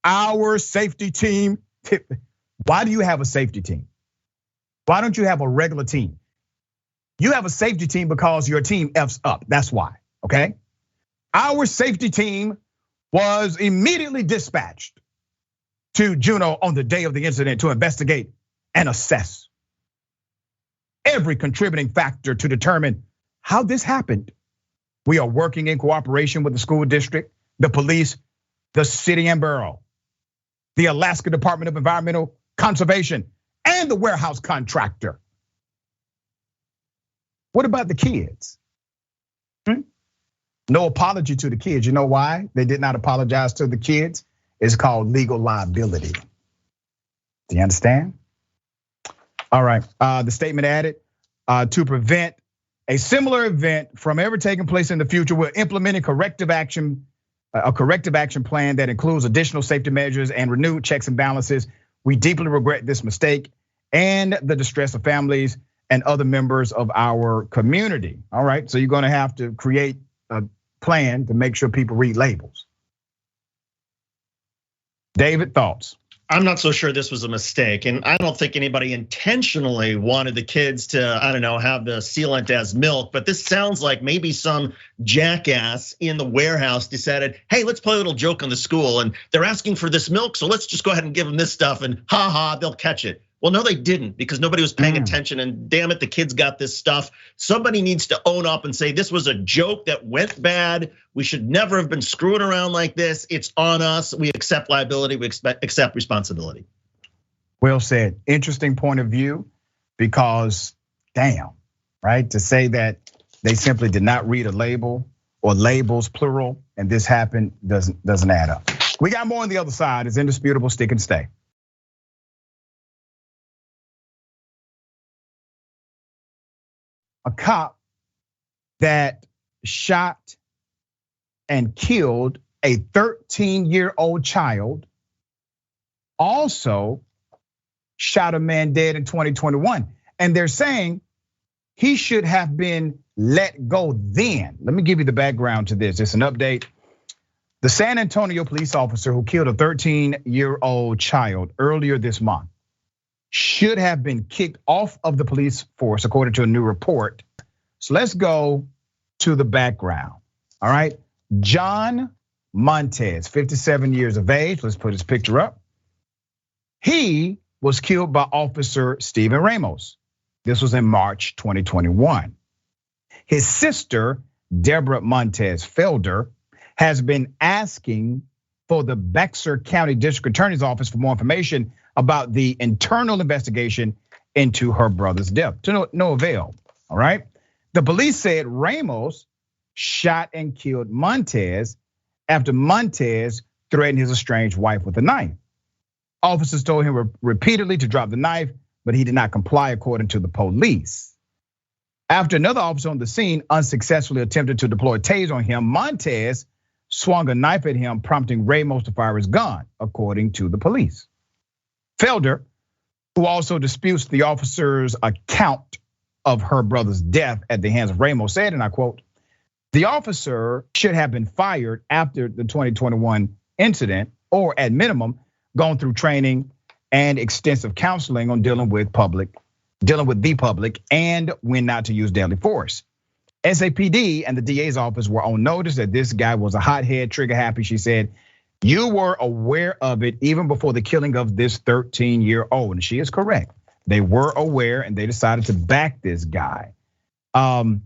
our safety team. Why do you have a safety team? Why don't you have a regular team? You have a safety team because your team F's up. That's why, okay? Our safety team was immediately dispatched to Juneau on the day of the incident to investigate and assess every contributing factor to determine how this happened. We are working in cooperation with the school district, the police, the city and borough, the Alaska Department of Environmental Conservation, and the warehouse contractor. What about the kids? No apology to the kids. You know why they did not apologize to the kids? It's called legal liability. Do you understand? All right, the statement added, to prevent a similar event from ever taking place in the future, we're implementing a corrective action plan that includes additional safety measures and renewed checks and balances. We deeply regret this mistake and the distress of families and other members of our community. All right, so you're gonna have to create a plan to make sure people read labels. David, thoughts? I'm not so sure this was a mistake, and I don't think anybody intentionally wanted the kids to, I don't know, have the sealant as milk, but this sounds like maybe some jackass in the warehouse decided, hey, let's play a little joke on the school, and they're asking for this milk, so let's just go ahead and give them this stuff, and they'll catch it. Well, no, they didn't, because nobody was paying attention, and damn it, the kids got this stuff. Somebody needs to own up and say, this was a joke that went bad. We should never have been screwing around like this. It's on us. We accept liability, we accept responsibility. Well said, interesting point of view, because damn, right? To say that they simply did not read a label or labels, plural, and this happened doesn't add up. We got more on the other side. It's indisputable, stick and stay. A cop that shot and killed a 13-year-old child also shot a man dead in 2021. And they're saying he should have been let go then. Let me give you the background to this. It's an update. The San Antonio police officer who killed a 13-year-old child earlier this month should have been kicked off of the police force, according to a new report. So let's go to the background, all right? John Montez, 57 years of age. Let's put his picture up. He was killed by Officer Stephen Ramos. This was in March 2021. His sister, Deborah Montez Felder, has been asking for the Bexar County District Attorney's Office for more information about the internal investigation into her brother's death, to no avail, all right? The police said Ramos shot and killed Montez after Montez threatened his estranged wife with a knife. Officers told him repeatedly to drop the knife, but he did not comply, according to the police. After another officer on the scene unsuccessfully attempted to deploy a taser on him, Montez swung a knife at him, prompting Ramos to fire his gun, according to the police. Felder, who also disputes the officer's account of her brother's death at the hands of Ramos, said, and I quote, the officer should have been fired after the 2021 incident, or at minimum, gone through training and extensive counseling on dealing with the public and when not to use deadly force. SAPD and the DA's office were on notice that this guy was a hothead, trigger happy, she said. You were aware of it even before the killing of this 13-year-old, and she is correct. They were aware and they decided to back this guy. Ramos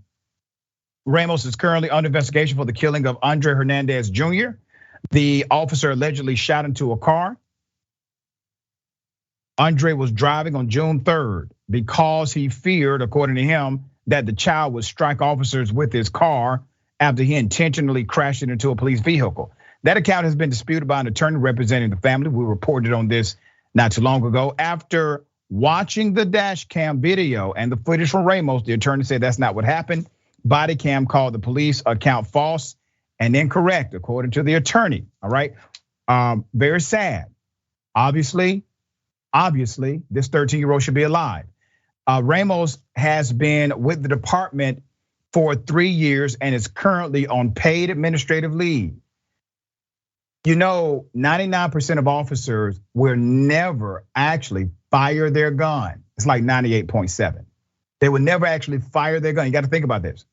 is currently under investigation for the killing of Andre Hernandez Jr. The officer allegedly shot into a car. Andre was driving on June 3rd because he feared, according to him, that the child would strike officers with his car after he intentionally crashed it into a police vehicle. That account has been disputed by an attorney representing the family. We reported on this not too long ago. After watching the dash cam video and the footage from Ramos, the attorney said that's not what happened. Body cam called the police account false and incorrect, according to the attorney. All right, very sad. Obviously, this 13-year-old should be alive. Ramos has been with the department for 3 years and is currently on paid administrative leave. You know, 99% of officers will never actually fire their gun. It's like 98.7. They would never actually fire their gun. You got to think about this.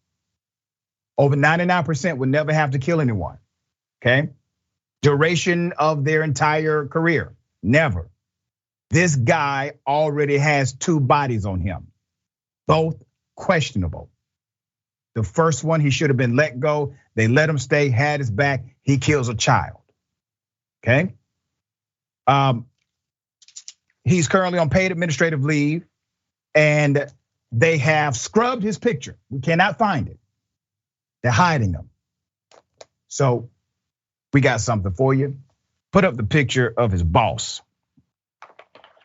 Over 99% would never have to kill anyone, okay? Duration of their entire career, never. This guy already has 2 bodies on him, both questionable. The first one, he should have been let go. They let him stay, had his back. He kills a child, okay? He's currently on paid administrative leave and they have scrubbed his picture. We cannot find it. They're hiding him. So we got something for you. Put up the picture of his boss.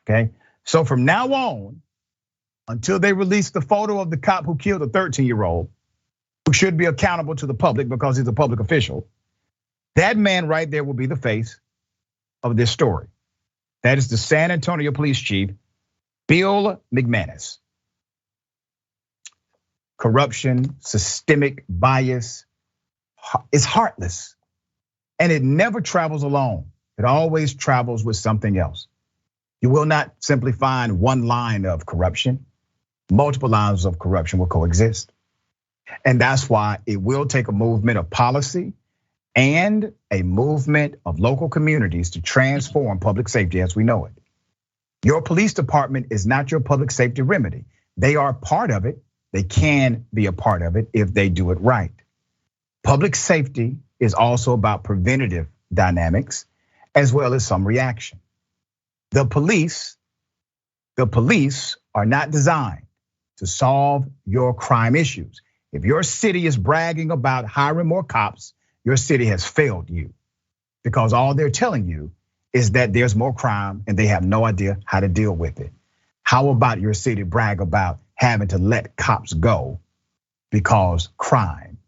Okay, so from now on, until they release the photo of the cop who killed a 13-year-old, who should be accountable to the public because he's a public official, that man right there will be the face of this story. That is the San Antonio Police Chief, Bill McManus. Corruption, systemic bias, it's heartless. And it never travels alone. It always travels with something else. You will not simply find one line of corruption. Multiple lines of corruption will coexist. And that's why it will take a movement of policy and a movement of local communities to transform public safety as we know it. Your police department is not your public safety remedy. They are part of it. They can be a part of it if they do it right. Public safety is also about preventative dynamics as well as some reaction. The police are not designed to solve your crime issues. If your city is bragging about hiring more cops, your city has failed you because all they're telling you is that there's more crime and they have no idea how to deal with it. How about your city brag about having to let cops go because crime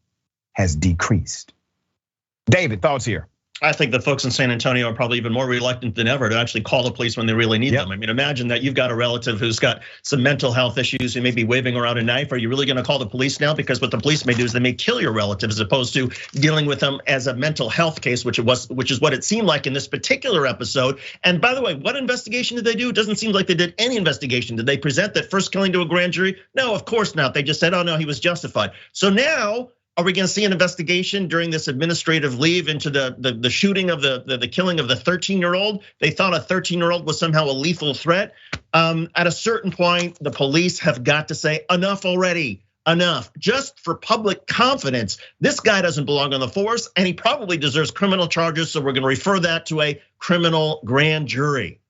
has decreased? David, thoughts here? I think the folks in San Antonio are probably even more reluctant than ever to actually call the police when they really need them. I mean, imagine that you've got a relative who's got some mental health issues, who may be waving around a knife. Are you really gonna call the police now? Because what the police may do is they may kill your relative as opposed to dealing with them as a mental health case, which is what it seemed like in this particular episode. And by the way, what investigation did they do? It doesn't seem like they did any investigation. Did they present that first killing to a grand jury? No, of course not. They just said, oh no, he was justified. So now, are we going to see an investigation during this administrative leave into the shooting of the killing of the 13-year-old? They thought a 13-year-old was somehow a lethal threat. At a certain point, the police have got to say enough already, enough. Just for public confidence, this guy doesn't belong on the force, and he probably deserves criminal charges. So we're going to refer that to a criminal grand jury.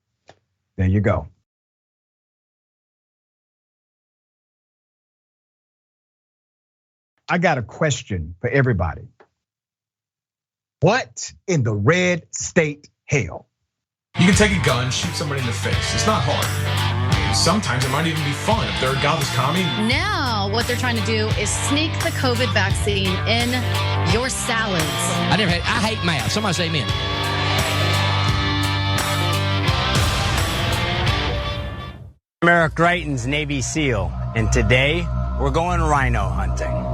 There you go. I got a question for everybody. What in the red state hell? You can take a gun, shoot somebody in the face. It's not hard. Sometimes it might even be fun if they're a godless commie. Now, what they're trying to do is sneak the COVID vaccine in your salads. I hate math. Somebody say amen. I'm Eric Greitens, Navy SEAL, and today we're going rhino hunting.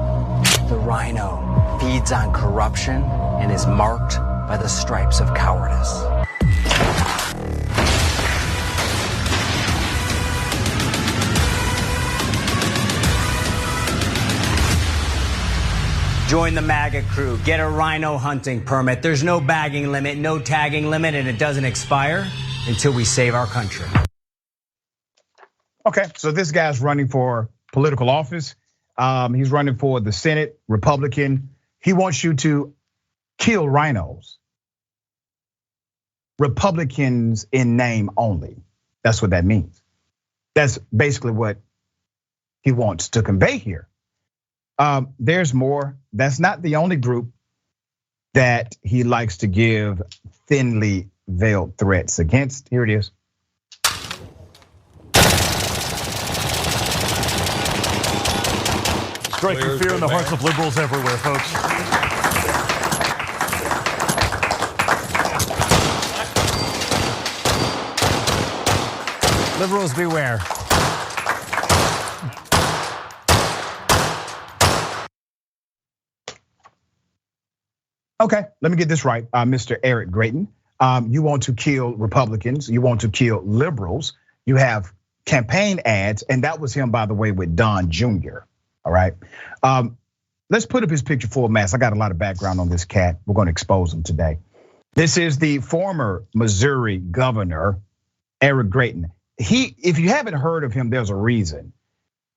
The rhino feeds on corruption and is marked by the stripes of cowardice. Join the MAGA crew, get a rhino hunting permit. There's no bagging limit, no tagging limit, and it doesn't expire until we save our country. Okay, so this guy's running for political office. He's running for the Senate, Republican. He wants you to kill rhinos. Republicans in name only. That's what that means. That's basically what he wants to convey here. There's more. That's not the only group that he likes to give thinly veiled threats against. Here it is. Striking fear in the hearts of liberals everywhere, folks. Liberals beware. Okay, let me get this right, Mr. Eric Grayton. You want to kill Republicans, you want to kill liberals. You have campaign ads, and that was him, by the way, with Don Jr., all right? Let's put up his picture full mass. I got a lot of background on this cat. We're gonna expose him today. This is the former Missouri governor, Eric Grayton. If you haven't heard of him, there's a reason.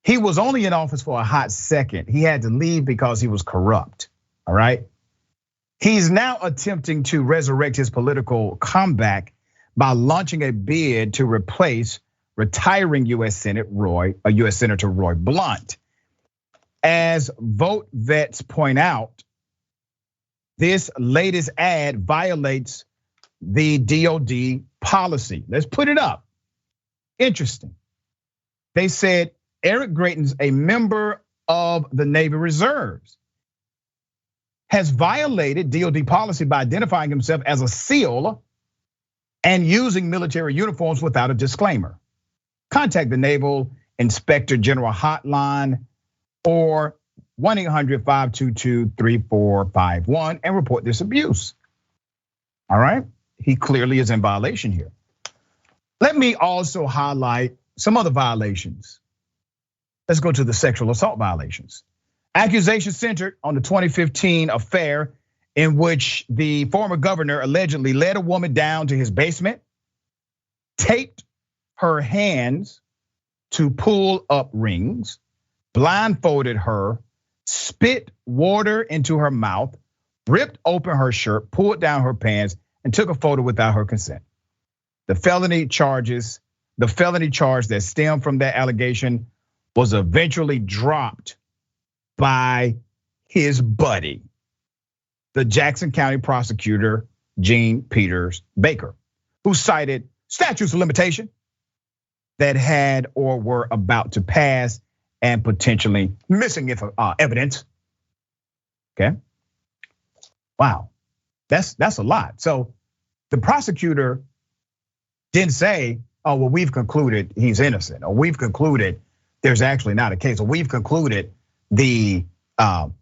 He was only in office for a hot second. He had to leave because he was corrupt, all right? He's now attempting to resurrect his political comeback by launching a bid to replace retiring U.S. Senator Roy Blunt. As Vote Vets point out, this latest ad violates the DOD policy. Let's put it up. Interesting. They said Eric Grayton's a member of the Navy Reserves, has violated DOD policy by identifying himself as a SEAL and using military uniforms without a disclaimer. Contact the Naval Inspector General Hotline or 1-800-522-3451 and report this abuse. All right, he clearly is in violation here. Let me also highlight some other violations. Let's go to the sexual assault violations. Accusation centered on the 2015 affair in which the former governor allegedly led a woman down to his basement, taped her hands to pull-up rings, blindfolded her, spit water into her mouth, ripped open her shirt, pulled down her pants, and took a photo without her consent. The felony charge that stemmed from that allegation was eventually dropped by his buddy, the Jackson County prosecutor, Gene Peters Baker, who cited statutes of limitation that had or were about to pass and potentially missing evidence. Okay. Wow, that's a lot. So the prosecutor didn't say, oh, well, we've concluded he's innocent, or we've concluded there's actually not a case, or we've concluded the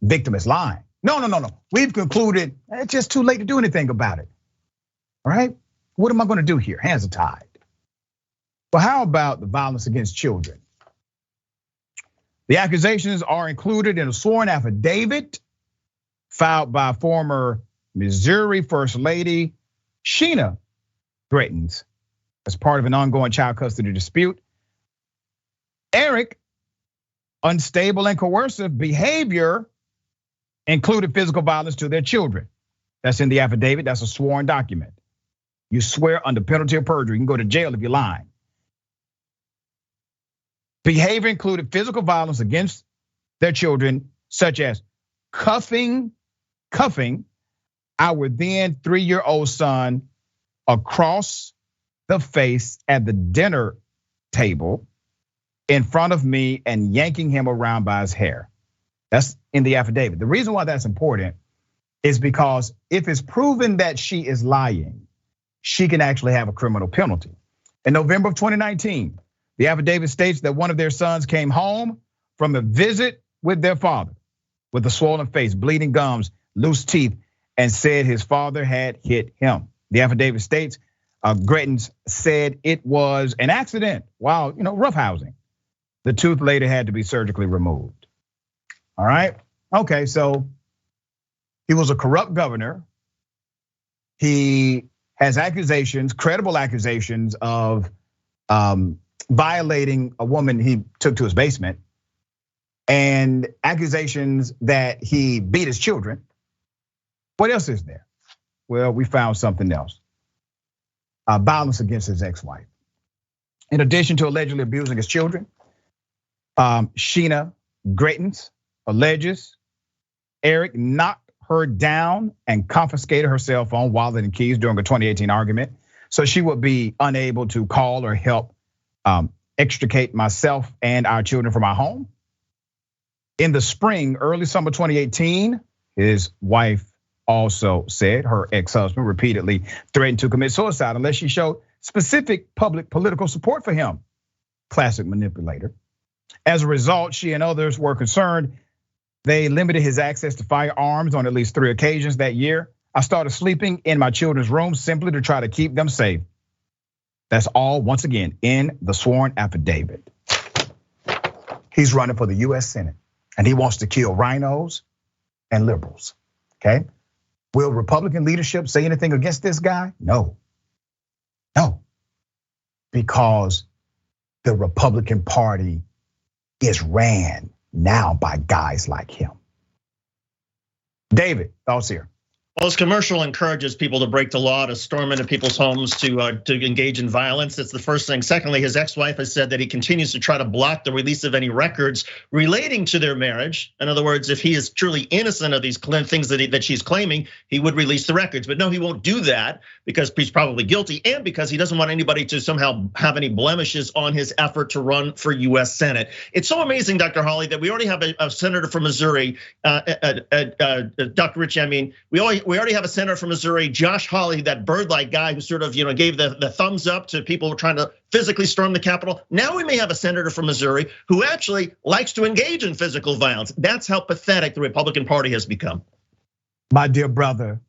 victim is lying. No. We've concluded it's just too late to do anything about it. All right, what am I gonna do here? Hands are tied. But how about the violence against children? The accusations are included in a sworn affidavit filed by former Missouri First Lady Sheena Grayton as part of an ongoing child custody dispute. Eric, unstable and coercive behavior included physical violence to their children. That's in the affidavit, that's a sworn document. You swear under penalty of perjury, you can go to jail if you're lying. Behavior included physical violence against their children, such as cuffing our then 3-year-old son across the face at the dinner table in front of me and yanking him around by his hair. That's in the affidavit. The reason why that's important is because if it's proven that she is lying, she can actually have a criminal penalty. In November of 2019, the affidavit states that one of their sons came home from a visit with their father with a swollen face, bleeding gums, loose teeth, and said his father had hit him. The affidavit states Grayton said it was an accident while roughhousing. The tooth later had to be surgically removed. All right, okay, so he was a corrupt governor. He has accusations, credible accusations of violating a woman he took to his basement, and accusations that he beat his children. What else is there? Well, we found something else. violence against his ex-wife. In addition to allegedly abusing his children, Sheena Greitens alleges Eric knocked her down and confiscated her cell phone, wallet, and keys during a 2018 argument, so she would be unable to call or help extricate myself and our children from our home. In the spring, early summer 2018, his wife also said her ex-husband repeatedly threatened to commit suicide unless she showed specific public political support for him. Classic manipulator. As a result, she and others were concerned. They limited his access to firearms on at least 3 occasions that year. I started sleeping in my children's room simply to try to keep them safe. That's all, once again, in the sworn affidavit. He's running for the US Senate, and he wants to kill rhinos and liberals, okay? Will Republican leadership say anything against this guy? No, because the Republican Party is ran now by guys like him. David, thoughts here? Well, this commercial encourages people to break the law, to storm into people's homes, to engage in violence. That's the first thing. Secondly, his ex-wife has said that he continues to try to block the release of any records relating to their marriage. In other words, if he is truly innocent of these things that she's claiming, he would release the records. But no, he won't do that because he's probably guilty and because he doesn't want anybody to somehow have any blemishes on his effort to run for US Senate. It's so amazing, Dr. Hawley, that we already have a senator from Missouri, Dr. Richey, I mean, we already have a senator from Missouri, Josh Hawley, that bird-like guy who sort of gave the thumbs up to people who are trying to physically storm the Capitol. Now we may have a senator from Missouri who actually likes to engage in physical violence. That's how pathetic the Republican Party has become. My dear brother,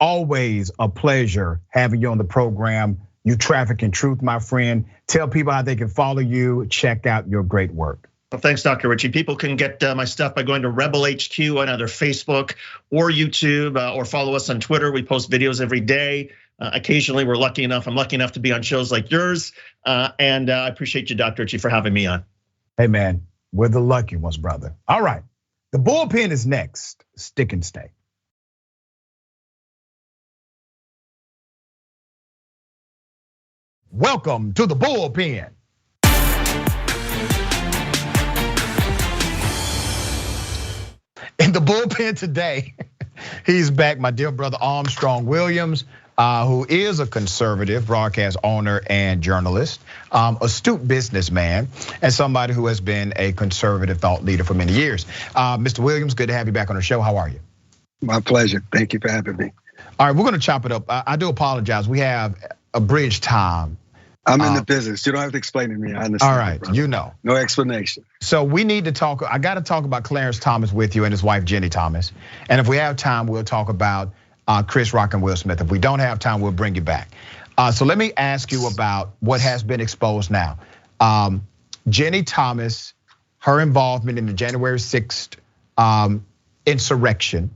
always a pleasure having you on the program. You traffic in truth, my friend. Tell people how they can follow you. Check out your great work. Well, thanks, Dr. Richey. People can get my stuff by going to Rebel HQ on either Facebook or YouTube, or follow us on Twitter. We post videos every day. Occasionally, I'm lucky enough to be on shows like yours. And I appreciate you, Dr. Richey, for having me on. Hey, man, we're the lucky ones, brother. All right, the bullpen is next. Stick and stay. Welcome to the bullpen. In the bullpen today, he's back, my dear brother Armstrong Williams, who is a conservative broadcast owner and journalist, astute businessman, and somebody who has been a conservative thought leader for many years. Mr. Williams, good to have you back on the show. How are you? My pleasure. Thank you for having me. All right, we're gonna chop it up. I do apologize. We have a bridge time. I'm in the business. You don't have to explain to me. I understand. All right, you know. No explanation. So we need to talk. I got to talk about Clarence Thomas with you and his wife Jenny Thomas. And if we have time, we'll talk about Chris Rock and Will Smith. If we don't have time, we'll bring you back. So let me ask you about what has been exposed now. Jenny Thomas, her involvement in the January 6th insurrection,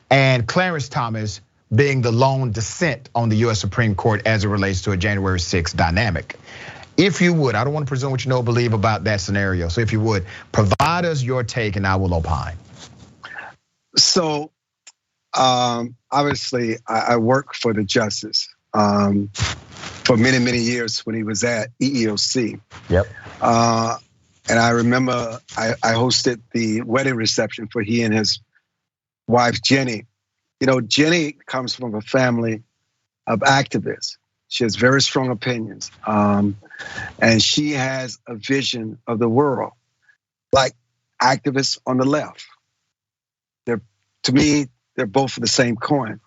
and Clarence Thomas being the lone dissent on the US Supreme Court as it relates to a January 6th dynamic. If you would, I don't want to presume what you know or believe about that scenario. So if you would, provide us your take and I will opine. So obviously I worked for the justice for many, many years when he was at EEOC. Yep. And I remember I hosted the wedding reception for he and his wife, Jenny. Jenny comes from a family of activists. She has very strong opinions. And she has a vision of the world, like activists on the left. To me, they're both the same coin.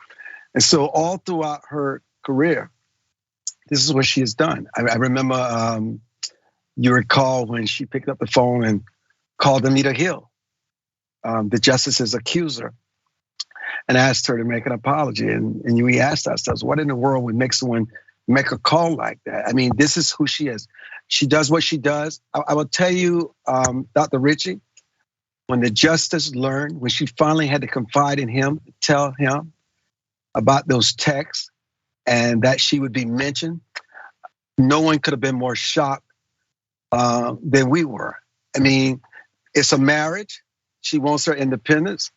And so all throughout her career, this is what she has done. I remember, you recall when she picked up the phone and called Anita Hill, the justice's accuser, and asked her to make an apology. And we asked ourselves, what in the world would make someone make a call like that? I mean, this is who she is. She does what she does. I will tell you, Dr. Richey, when the justice learned, when she finally had to confide in him, tell him about those texts and that she would be mentioned, no one could have been more shocked than we were. I mean, it's a marriage. She wants her independence.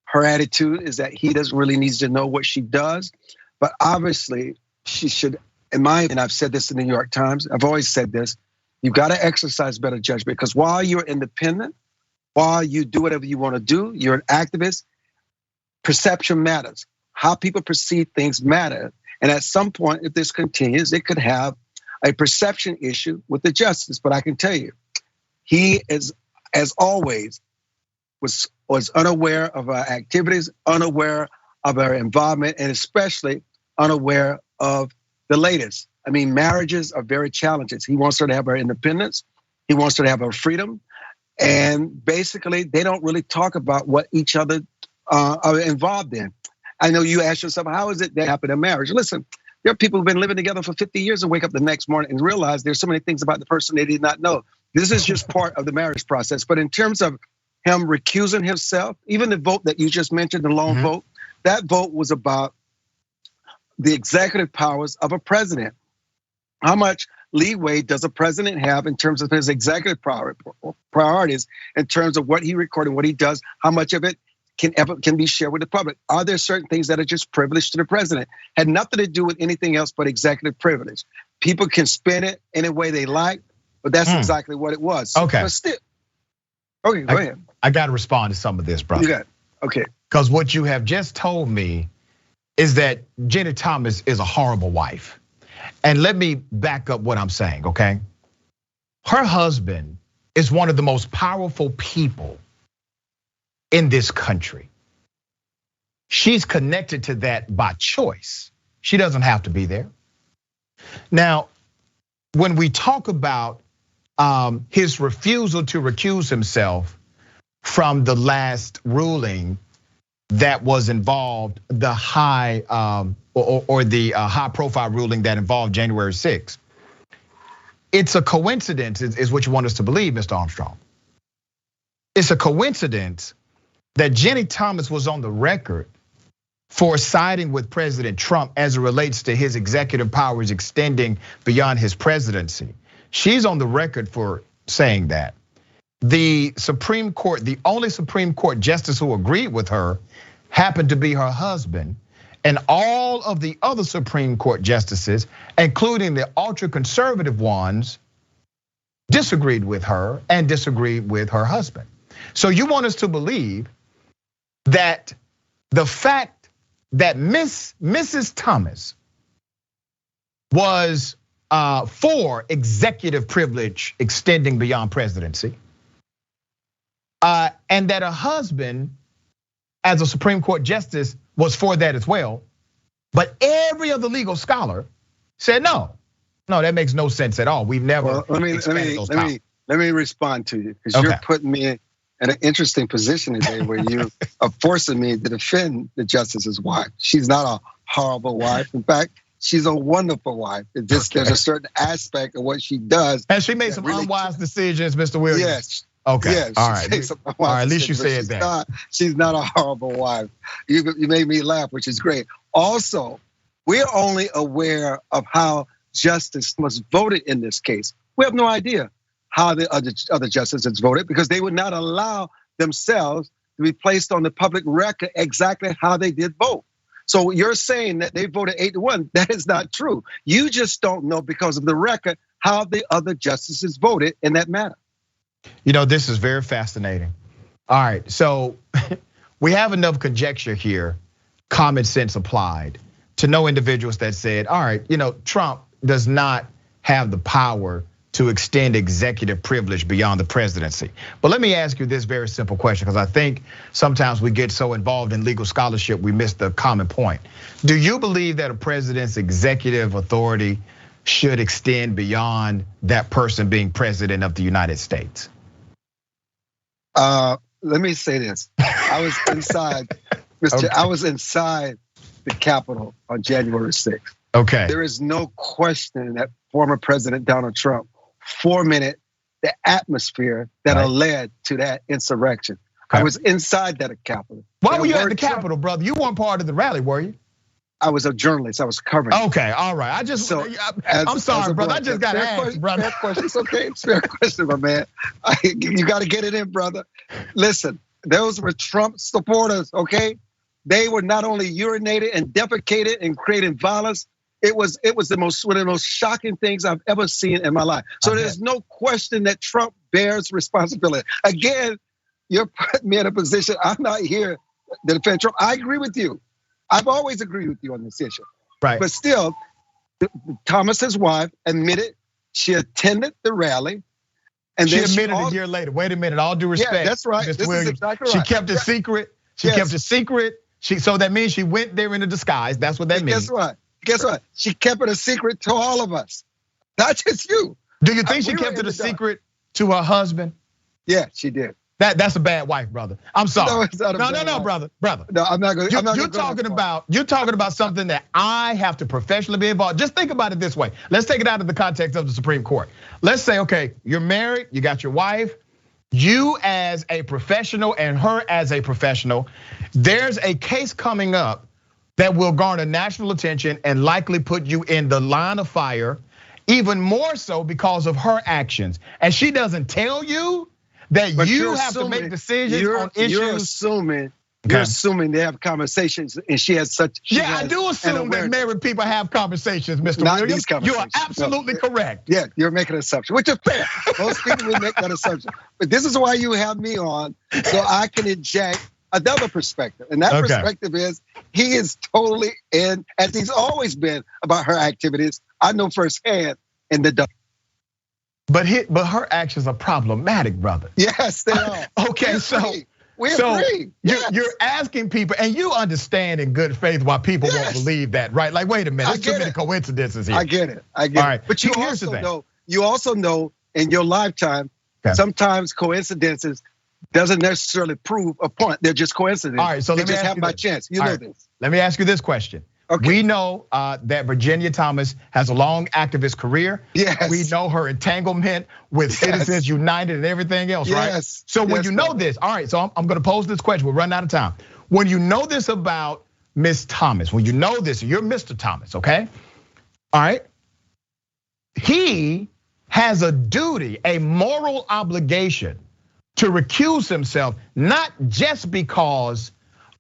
Her attitude is that he doesn't really need to know what she does, but obviously she should and I've said this in the New York Times, I've always said this, you've got to exercise better judgment, because while you're independent, while you do whatever you want to do, you're an activist, perception matters. How people perceive things matter. And at some point, if this continues, it could have a perception issue with the justice. But I can tell you, he is, as always, was unaware of our activities, unaware of our involvement, and especially unaware of the latest. I mean, marriages are very challenging. He wants her to have her independence. He wants her to have her freedom. And basically, they don't really talk about what each other are involved in. I know you ask yourself, how is it that happened in marriage? Listen, there are people who've been living together for 50 years and wake up the next morning and realize there's so many things about the person they did not know. This is just part of the marriage process. But in terms of him recusing himself, even the vote that you just mentioned, the lone vote, that vote was about the executive powers of a president. How much leeway does a president have in terms of his executive priorities, in terms of what he recorded, what he does, how much of it can be shared with the public? Are there certain things that are just privileged to the president? Had nothing to do with anything else but executive privilege. People can spin it any way they like, but that's exactly what it was. Okay. But still, okay, go ahead. I got to respond to some of this, brother. You got it. Okay. Because what you have just told me is that Jenny Thomas is a horrible wife. And let me back up what I'm saying, okay? Her husband is one of the most powerful people in this country. She's connected to that by choice. She doesn't have to be there. Now, when we talk about his refusal to recuse himself from the last ruling that was involved, the high or the high profile ruling that involved January 6th, it's a coincidence, is what you want us to believe, Mr. Armstrong. It's a coincidence that Jenny Thomas was on the record for siding with President Trump as it relates to his executive powers extending beyond his presidency. She's on the record for saying that. The Supreme Court, the only Supreme Court justice who agreed with her happened to be her husband. And all of the other Supreme Court justices, including the ultra conservative ones, disagreed with her and disagreed with her husband. So you want us to believe that the fact that Mrs. Thomas was for executive privilege extending beyond presidency, and that her husband, as a Supreme Court justice, was for that as well. But every other legal scholar said no, that makes no sense at all. We've never. Well, let me respond to you, because you're putting me in an interesting position today where you are forcing me to defend the justice's wife. She's not a horrible wife. In fact, she's a wonderful wife. There's a certain aspect of what she does. And she made some unwise decisions, Mr. Williams. Yes. Okay. Yes. All right. All right. At least you said that. She's not a horrible wife. You made me laugh, which is great. Also, we're only aware of how justice was voted in this case. We have no idea how the other justices voted, because they would not allow themselves to be placed on the public record exactly how they did vote. So you're saying that they voted 8-1. That is not true. You just don't know, because of the record, how the other justices voted in that matter. You know, this is very fascinating. All right, so we have enough conjecture here, common sense applied, to know individuals that said, all right, Trump does not have the power to extend executive privilege beyond the presidency. But let me ask you this very simple question, because I think sometimes we get so involved in legal scholarship, we miss the common point. Do you believe that a president's executive authority should extend beyond that person being president of the United States? Let me say this. I was inside, I was inside the Capitol on January 6th. Okay. There is no question that former President Donald Trump fomented the atmosphere that led to that insurrection. Okay. I was inside that Capitol. Why were you at the Capitol, brother? You weren't part of the rally, were you? I was a journalist. I was covering. Okay, all right. I'm sorry, brother. I just got asked, brother. Fair question. It's okay. It's fair question, my man. You got to get it in, brother. Listen, those were Trump supporters. Okay, they were not only urinated and defecated and creating violence It was one of the most shocking things I've ever seen in my life. So there's no question that Trump bears responsibility. Again, you're putting me in a position. I'm not here to defend Trump. I agree with you. I've always agreed with you on this issue. Right. But still, Thomas's wife admitted she attended the rally. And she admitted a year later. Wait a minute, all due respect. Yeah, that's right. Mr. Williams. Exactly right. She kept it secret. She kept it secret. So that means she went there in a disguise. That's what that means. Guess what? She kept it a secret to all of us. Not just you. Do you think she kept it a secret to her husband? Yeah, she did. That's a bad wife, brother. I'm sorry. No, it's not No, brother. No, I'm not going. You're talking about something that I have to professionally be involved. Just think about it this way. Let's take it out of the context of the Supreme Court. Let's say, okay, you're married, you got your wife, you as a professional and her as a professional. There's a case coming up that will garner national attention and likely put you in the line of fire, even more so because of her actions. And she doesn't tell you that you have to make decisions on issues. You're assuming they have conversations, and she has such. I do assume that married people have conversations, Mr. Williams. You are absolutely correct. Yeah, you're making an assumption, which is fair. Most people would make that assumption. But this is why you have me on, so I can inject another perspective. And that perspective is he is totally in, as he's always been about her activities. I know firsthand in the dark. But her actions are problematic, brother. Yes, they are. Okay, we agree. You're asking people, and you understand in good faith why people won't believe that, right? Like, wait a minute, there's too many coincidences here. I get it. All right. But you also know in your lifetime, sometimes coincidences doesn't necessarily prove a point. They're just coincidences. All right, so they just happen by chance. You know this. Let me ask you this question. Okay. We know that Virginia Thomas has a long activist career. Yes. We know her entanglement with Citizens United and everything else, right? So when you know this, all right, so I'm gonna pose this question, we're running out of time. When you know this about Miss Thomas, when you know this, you're Mr. Thomas, okay? All right, he has a duty, a moral obligation to recuse himself, not just because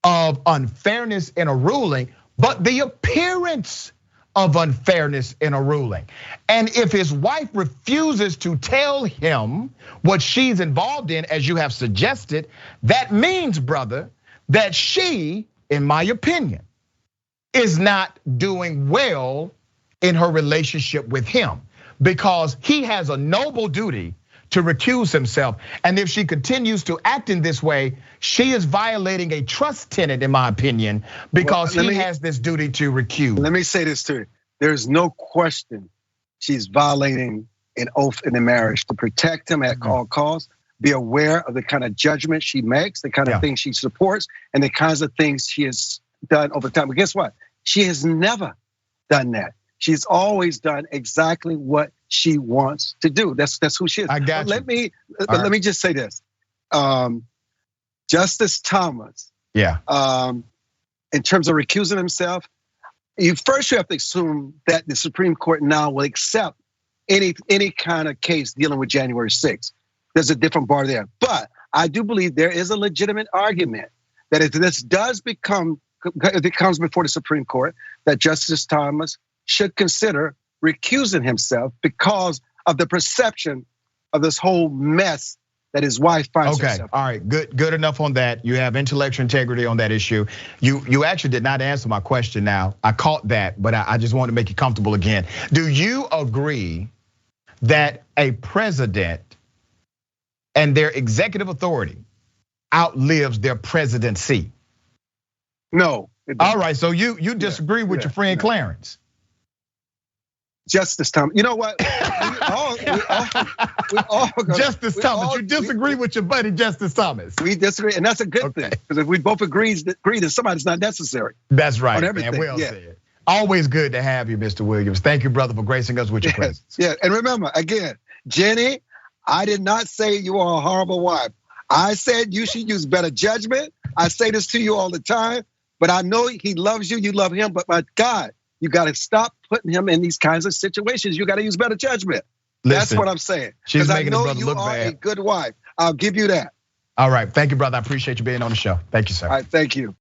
of unfairness in a ruling, but the appearance of unfairness in a ruling. And if his wife refuses to tell him what she's involved in, as you have suggested, that means, brother, that she, in my opinion, is not doing well in her relationship with him, because he has a noble duty to recuse himself. And if she continues to act in this way, she is violating a trust tenet, in my opinion, because he has this duty to recuse. Let me say this to you. There's no question she's violating an oath in the marriage to protect him at all costs, be aware of the kind of judgment she makes, the kind of things she supports, and the kinds of things she has done over time. But guess what? She has never done that. She's always done exactly what she wants to do. That's who she is. I got you. Let me just say this. Justice Thomas, in terms of recusing himself, you have to assume that the Supreme Court now will accept any kind of case dealing with January 6th. There's a different bar there. But I do believe there is a legitimate argument that if this if it comes before the Supreme Court, that Justice Thomas should consider recusing himself because of the perception of this whole mess that his wife finds herself. All right, good enough on that. You have intellectual integrity on that issue. You actually did not answer my question now. I caught that, but I just want to make you comfortable again. Do you agree that a president and their executive authority outlives their presidency? No. All right, so you disagree with your friend Clarence. Justice Thomas, you know what? Justice Thomas, you disagree with your buddy Justice Thomas. We disagree, and that's a good thing, because if we both agree that somebody's not necessary. That's right, on everything. Man, well said. Always good to have you, Mr. Williams. Thank you, brother, for gracing us with your presence. Yeah, and remember, again, Jenny, I did not say you are a horrible wife. I said you should use better judgment. I say this to you all the time, but I know he loves you, you love him, but my God, you gotta stop putting him in these kinds of situations. You gotta use better judgment. That's what I'm saying. She's making I know the brother you look are bad. a good wife. I'll give you that. All right, thank you, brother. I appreciate you being on the show. Thank you, sir. All right, thank you.